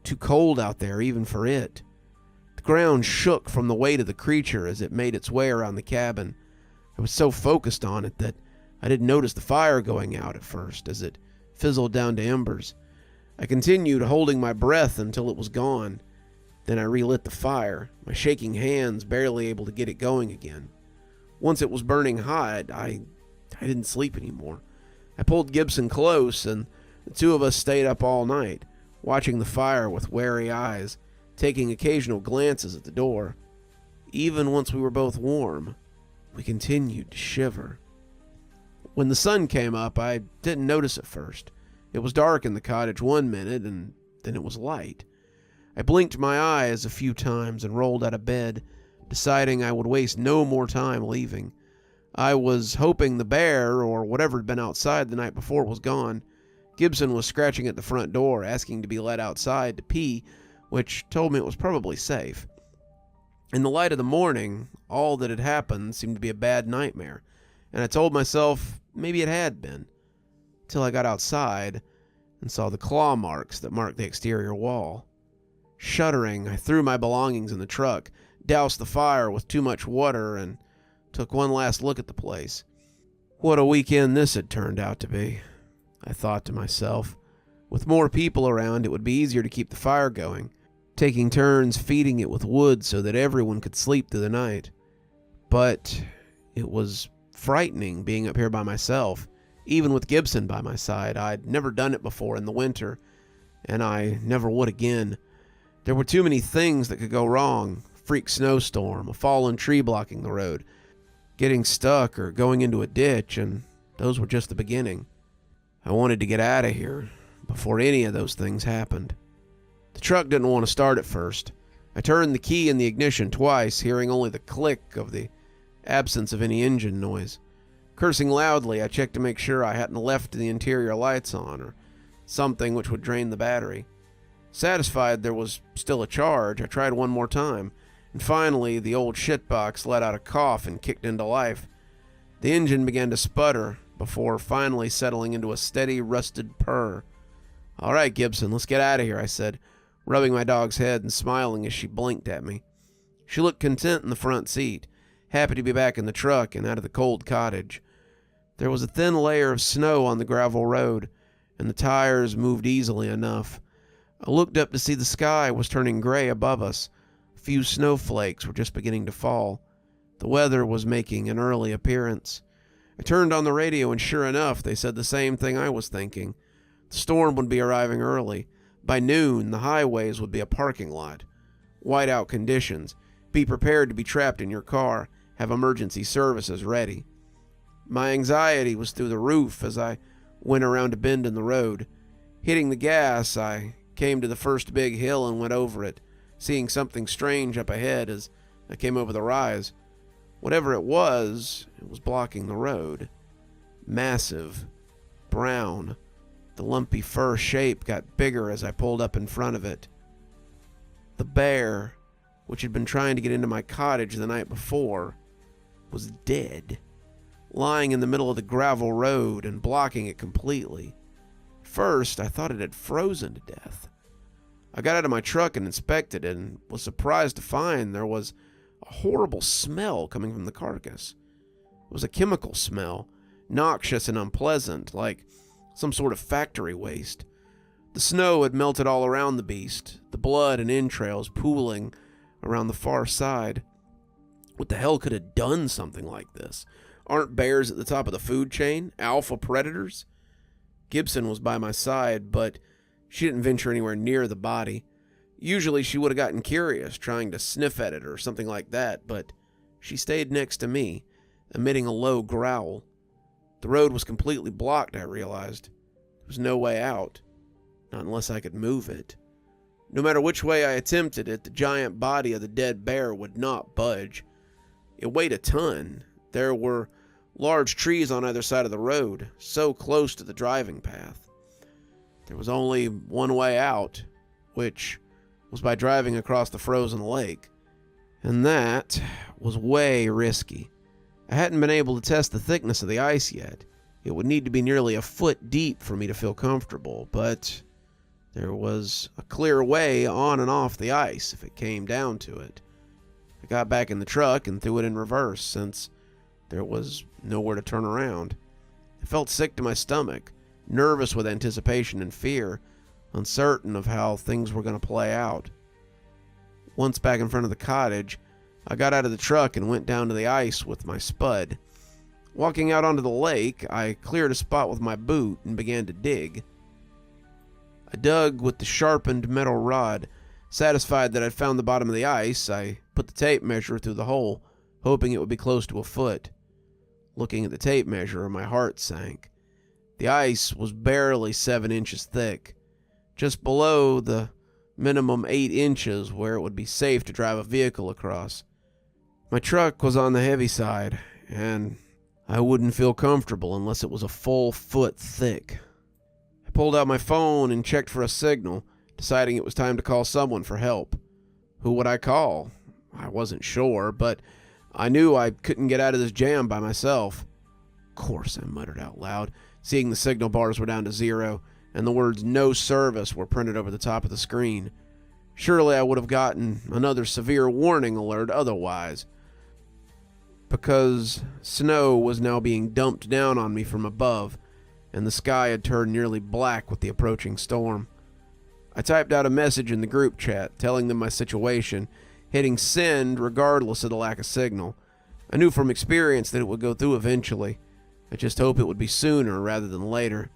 too cold out there even for it. The ground shook from the weight of the creature as it made its way around the cabin. I was so focused on it that I didn't notice the fire going out at first as it fizzled down to embers. I continued holding my breath until it was gone. Then I relit the fire, my shaking hands barely able to get it going again. Once it was burning hot, I didn't sleep anymore. I pulled Gibson close, and the two of us stayed up all night, watching the fire with wary eyes, taking occasional glances at the door. Even once we were both warm, we continued to shiver. When the sun came up, I didn't notice at first. It was dark in the cottage one minute, and then it was light. I blinked my eyes a few times and rolled out of bed, deciding I would waste no more time leaving. I was hoping the bear, or whatever had been outside the night before, was gone. Gibson was scratching at the front door, asking to be let outside to pee, which told me it was probably safe. In the light of the morning, all that had happened seemed to be a bad nightmare, and I told myself maybe it had been, till I got outside and saw the claw marks that marked the exterior wall. Shuddering, I threw my belongings in the truck, doused the fire with too much water, and took one last look at the place. What a weekend this had turned out to be, I thought to myself. With more people around, it would be easier to keep the fire going, taking turns feeding it with wood so that everyone could sleep through the night. But it was frightening being up here by myself, even with Gibson by my side. I'd never done it before in the winter, and I never would again. There were too many things that could go wrong. Freak snowstorm, a fallen tree blocking the road, getting stuck or going into a ditch, and those were just the beginning. I wanted to get out of here before any of those things happened. The truck didn't want to start at first. I turned the key in the ignition twice, hearing only the click of the absence of any engine noise. Cursing loudly, I checked to make sure I hadn't left the interior lights on or something which would drain the battery. Satisfied there was still a charge, I tried one more time, and finally the old shitbox let out a cough and kicked into life. The engine began to sputter before finally settling into a steady, rusted purr. "All right, Gibson, let's get out of here," I said, rubbing my dog's head and smiling as she blinked at me. She looked content in the front seat, happy to be back in the truck and out of the cold cottage. There was a thin layer of snow on the gravel road, and the tires moved easily enough. I looked up to see the sky was turning gray above us. A few snowflakes were just beginning to fall. The weather was making an early appearance. I turned on the radio, and sure enough, they said the same thing I was thinking. The storm would be arriving early. By noon, the highways would be a parking lot. Whiteout conditions. Be prepared to be trapped in your car. Have emergency services ready. My anxiety was through the roof as I went around a bend in the road. Hitting the gas, I came to the first big hill and went over it, seeing something strange up ahead as I came over the rise. Whatever it was blocking the road. Massive. Brown. The lumpy fur shape got bigger as I pulled up in front of it. The bear, which had been trying to get into my cottage the night before, was dead, lying in the middle of the gravel road and blocking it completely. First, I thought it had frozen to death. I got out of my truck and inspected it and was surprised to find there was a horrible smell coming from the carcass. It was a chemical smell, noxious and unpleasant, like some sort of factory waste. The snow had melted all around the beast, the blood and entrails pooling around the far side. What the hell could have done something like this? Aren't bears at the top of the food chain? Alpha predators? Gibson was by my side, but she didn't venture anywhere near the body. Usually she would have gotten curious, trying to sniff at it or something like that, but she stayed next to me, emitting a low growl. The road was completely blocked, I realized. There was no way out, not unless I could move it. No matter which way I attempted it, the giant body of the dead bear would not budge. It weighed a ton. There were large trees on either side of the road, so close to the driving path. There was only one way out, which was by driving across the frozen lake. And that was way risky. I hadn't been able to test the thickness of the ice yet. It would need to be nearly a foot deep for me to feel comfortable, but there was a clear way on and off the ice if it came down to it. I got back in the truck and threw it in reverse since there was nowhere to turn around. I felt sick to my stomach, nervous with anticipation and fear, uncertain of how things were going to play out. Once back in front of the cottage, I got out of the truck and went down to the ice with my spud. Walking out onto the lake, I cleared a spot with my boot and began to dig. I dug with the sharpened metal rod. Satisfied that I'd found the bottom of the ice, I put the tape measure through the hole, hoping it would be close to a foot. Looking at the tape measure, my heart sank. The ice was barely 7 inches thick, just below the minimum 8 inches where it would be safe to drive a vehicle across. My truck was on the heavy side, and I wouldn't feel comfortable unless it was a full foot thick. I pulled out my phone and checked for a signal, deciding it was time to call someone for help. Who would I call? I wasn't sure, but I knew I couldn't get out of this jam by myself. Of course, I muttered out loud, seeing the signal bars were down to 0, and the words "no service" were printed over the top of the screen. Surely I would have gotten another severe warning alert otherwise, because snow was now being dumped down on me from above, and the sky had turned nearly black with the approaching storm. I typed out a message in the group chat telling them my situation, hitting send regardless of the lack of signal. I knew from experience that it would go through eventually. I just hoped it would be sooner rather than later.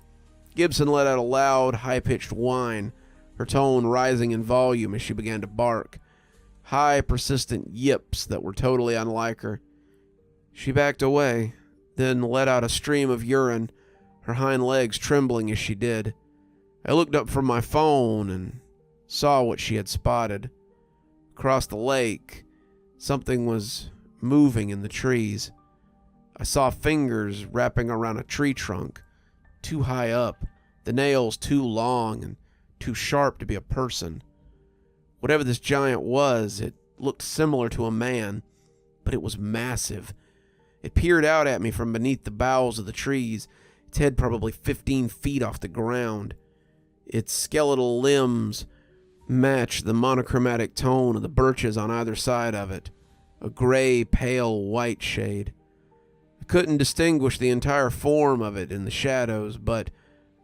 Gibson let out a loud, high-pitched whine, her tone rising in volume as she began to bark. High, persistent yips that were totally unlike her. She backed away, then let out a stream of urine, her hind legs trembling as she did. I looked up from my phone and saw what she had spotted. Across the lake, something was moving in the trees. I saw fingers wrapping around a tree trunk, too high up, the nails too long and too sharp to be a person. Whatever this giant was, it looked similar to a man, but it was massive. It peered out at me from beneath the boughs of the trees, its head probably 15 feet off the ground. Its skeletal limbs matched the monochromatic tone of the birches on either side of it, a gray, pale white shade. I couldn't distinguish the entire form of it in the shadows, but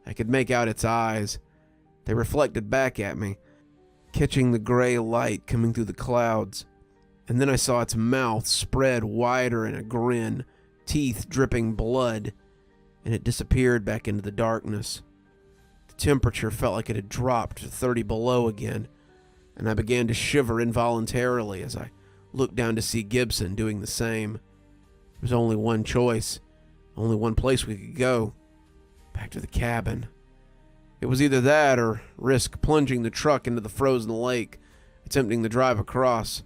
I could make out its eyes. They reflected back at me, catching the gray light coming through the clouds. And then I saw its mouth spread wider in a grin, teeth dripping blood, and it disappeared back into the darkness. The temperature felt like it had dropped to 30 below again, and I began to shiver involuntarily as I looked down to see Gibson doing the same. There was only one choice, only one place we could go. Back to the cabin. It was either that or risk plunging the truck into the frozen lake, attempting to drive across.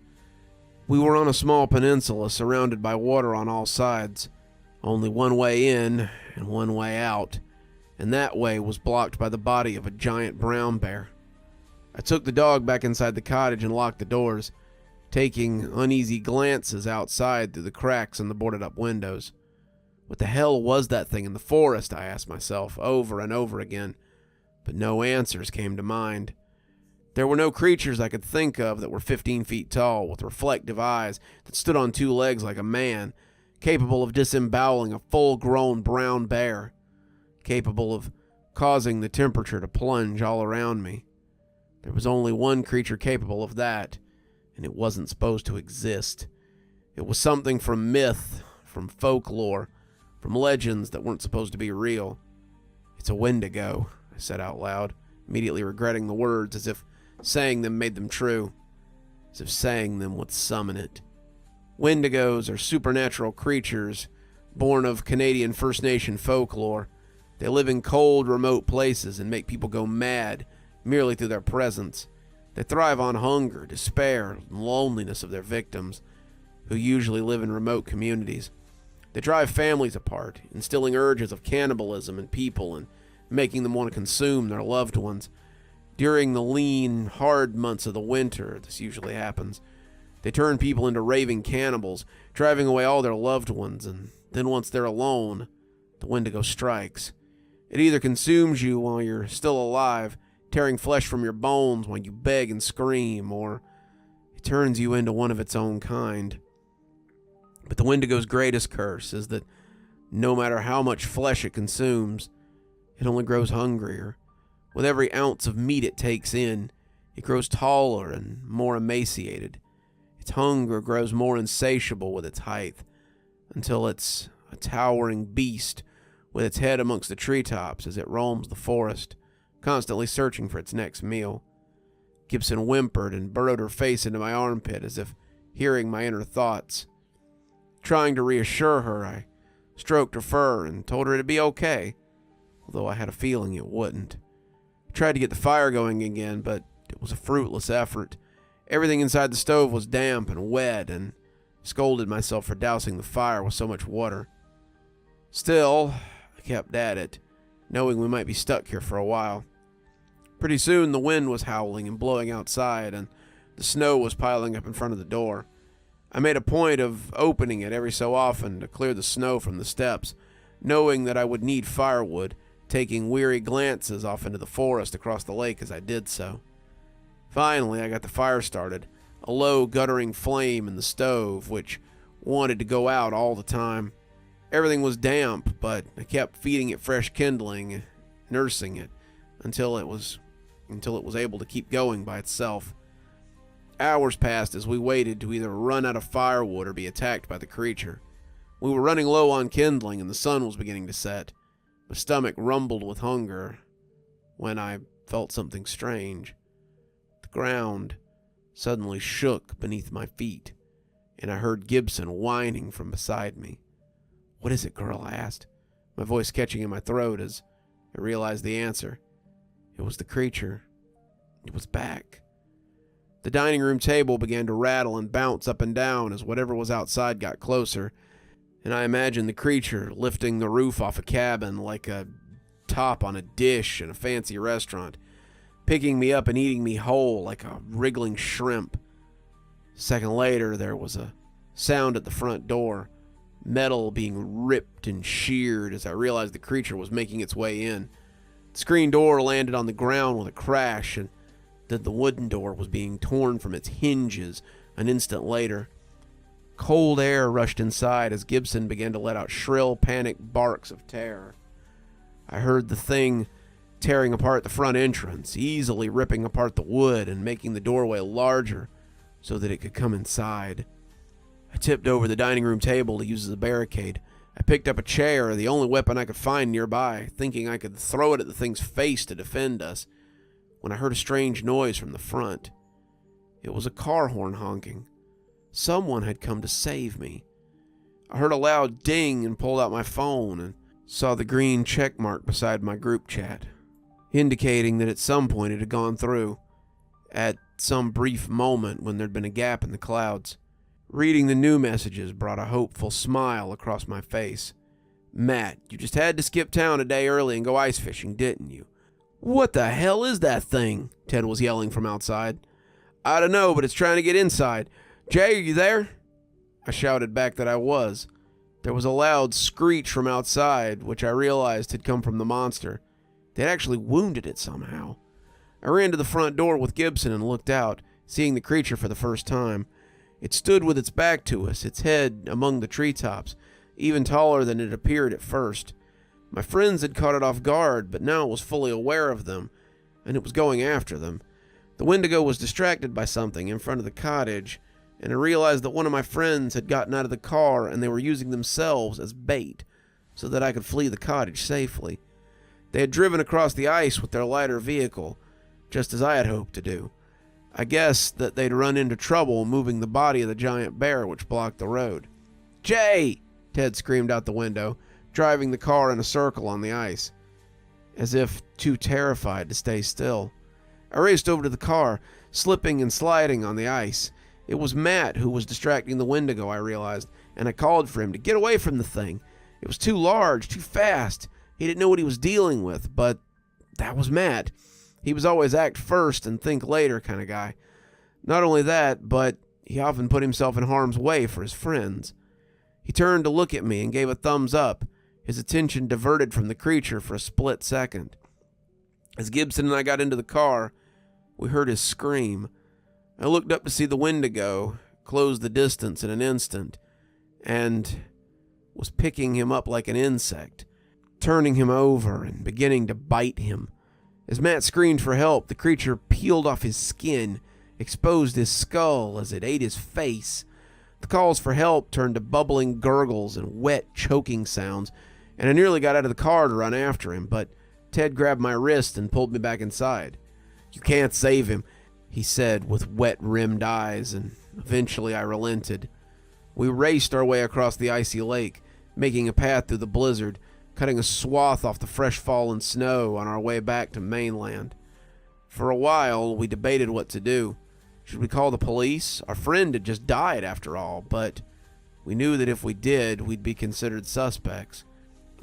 We were on a small peninsula surrounded by water on all sides. Only one way in and one way out, and that way was blocked by the body of a giant brown bear. I took the dog back inside the cottage and locked the doors, taking uneasy glances outside through the cracks in the boarded-up windows. What the hell was that thing in the forest, I asked myself over and over again, but no answers came to mind. There were no creatures I could think of that were 15 feet tall, with reflective eyes that stood on two legs like a man, capable of disemboweling a full-grown brown bear, capable of causing the temperature to plunge all around me. There was only one creature capable of that, and it wasn't supposed to exist. It was something from myth, from folklore, from legends that weren't supposed to be real. "It's a wendigo," I said out loud, immediately regretting the words as if saying them made them true, as if saying them would summon it. Wendigos are supernatural creatures born of Canadian First Nation folklore. They live in cold, remote places and make people go mad merely through their presence. They thrive on hunger, despair, and loneliness of their victims, who usually live in remote communities. They drive families apart, instilling urges of cannibalism in people and making them want to consume their loved ones. During the lean, hard months of the winter, this usually happens. They turn people into raving cannibals, driving away all their loved ones, and then once they're alone, the wendigo strikes. It either consumes you while you're still alive, tearing flesh from your bones while you beg and scream, or it turns you into one of its own kind. But the wendigo's greatest curse is that no matter how much flesh it consumes, it only grows hungrier. With every ounce of meat it takes in, it grows taller and more emaciated. Its hunger grows more insatiable with its height, until it's a towering beast with its head amongst the treetops as it roams the forest, constantly searching for its next meal. Gibson whimpered and burrowed her face into my armpit as if hearing my inner thoughts. Trying to reassure her, I stroked her fur and told her it'd be okay, although I had a feeling it wouldn't. I tried to get the fire going again, but it was a fruitless effort. Everything inside the stove was damp and wet, and scolded myself for dousing the fire with so much water. Still, I kept at it, knowing we might be stuck here for a while. Pretty soon the wind was howling and blowing outside, and the snow was piling up in front of the door. I made a point of opening it every so often to clear the snow from the steps, knowing that I would need firewood, taking weary glances off into the forest across the lake as I did so. Finally, I got the fire started, a low guttering flame in the stove, which wanted to go out all the time. Everything was damp, but I kept feeding it fresh kindling, nursing it, until it was able to keep going by itself. Hours passed as we waited to either run out of firewood or be attacked by the creature. We were running low on kindling and the sun was beginning to set. My stomach rumbled with hunger when I felt something strange. The ground suddenly shook beneath my feet, and I heard Gibson whining from beside me. "What is it, girl?" I asked, my voice catching in my throat as I realized the answer. It was the creature. It was back. The dining room table began to rattle and bounce up and down as whatever was outside got closer, and I imagined the creature lifting the roof off a cabin like a top on a dish in a fancy restaurant, picking me up and eating me whole like a wriggling shrimp. A second later, there was a sound at the front door, metal being ripped and sheared as I realized the creature was making its way in. The screen door landed on the ground with a crash, and then the wooden door was being torn from its hinges an instant later. Cold air rushed inside as Gibson began to let out shrill, panicked barks of terror. I heard the thing tearing apart the front entrance, easily ripping apart the wood and making the doorway larger so that it could come inside. I tipped over the dining room table to use as a barricade. I picked up a chair, the only weapon I could find nearby, thinking I could throw it at the thing's face to defend us, when I heard a strange noise from the front. It was a car horn honking. Someone had come to save me. I heard a loud ding and pulled out my phone and saw the green check mark beside my group chat, indicating that at some point it had gone through, at some brief moment when there'd been a gap in the clouds. Reading the new messages brought a hopeful smile across my face. "Matt, you just had to skip town a day early and go ice fishing, didn't you?" "What the hell is that thing?" Ted was yelling from outside. "I don't know, but it's trying to get inside. Jay, are you there?" I shouted back that I was. There was a loud screech from outside, which I realized had come from the monster. They'd actually wounded it somehow. I ran to the front door with Gibson and looked out, seeing the creature for the first time. It stood with its back to us, its head among the treetops, even taller than it appeared at first. My friends had caught it off guard, but now it was fully aware of them, and it was going after them. The Wendigo was distracted by something in front of the cottage, and I realized that one of my friends had gotten out of the car and they were using themselves as bait so that I could flee the cottage safely. They had driven across the ice with their lighter vehicle, just as I had hoped to do. I guessed that they'd run into trouble moving the body of the giant bear which blocked the road. "Jay!" Ted screamed out the window, driving the car in a circle on the ice, as if too terrified to stay still. I raced over to the car, slipping and sliding on the ice. It was Matt who was distracting the Wendigo, I realized, and I called for him to get away from the thing. It was too large, too fast. He didn't know what he was dealing with, but that was Matt. He was always act first and think later kind of guy. Not only that, but he often put himself in harm's way for his friends. He turned to look at me and gave a thumbs up, his attention diverted from the creature for a split second. As Gibson and I got into the car, we heard his scream. I looked up to see the Wendigo, close the distance in an instant, and was picking him up like an insect, turning him over and beginning to bite him. As Matt screamed for help, the creature peeled off his skin, exposed his skull as it ate his face. The calls for help turned to bubbling gurgles and wet, choking sounds, and I nearly got out of the car to run after him, but Ted grabbed my wrist and pulled me back inside. "You can't save him," he said with wet-rimmed eyes, and eventually I relented. We raced our way across the icy lake, making a path through the blizzard, cutting a swath off the fresh-fallen snow on our way back to mainland. For a while, we debated what to do. Should we call the police? Our friend had just died, after all, but we knew that if we did, we'd be considered suspects.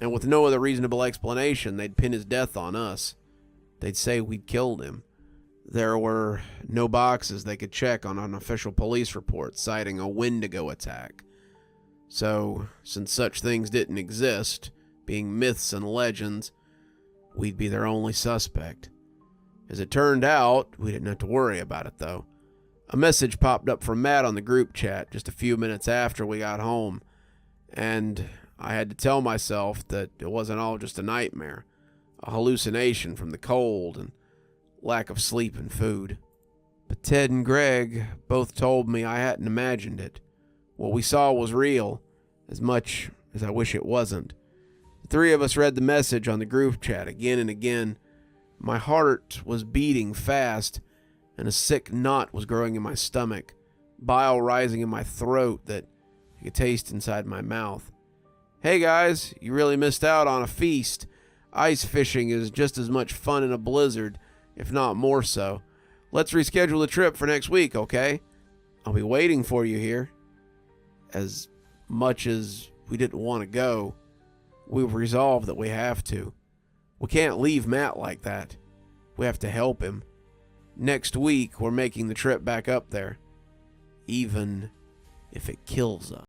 And with no other reasonable explanation, they'd pin his death on us. They'd say we'd killed him. There were no boxes they could check on an official police report citing a Wendigo attack. So, since such things didn't exist, being myths and legends, we'd be their only suspect. As it turned out, we didn't have to worry about it, though. A message popped up from Matt on the group chat just a few minutes after we got home, and I had to tell myself that it wasn't all just a nightmare, a hallucination from the cold and lack of sleep and food. But Ted and Greg both told me I hadn't imagined it. What we saw was real, as much as I wish it wasn't. The three of us read the message on the group chat again and again. My heart was beating fast, and a sick knot was growing in my stomach, bile rising in my throat that I could taste inside my mouth. Hey guys, you really missed out on a feast. Ice fishing is just as much fun in a blizzard, if not more so. Let's reschedule the trip for next week, okay? I'll be waiting for you here. As much as we didn't want to go, we've resolved that we have to. We can't leave Matt like that. We have to help him. Next week, we're making the trip back up there. Even if it kills us.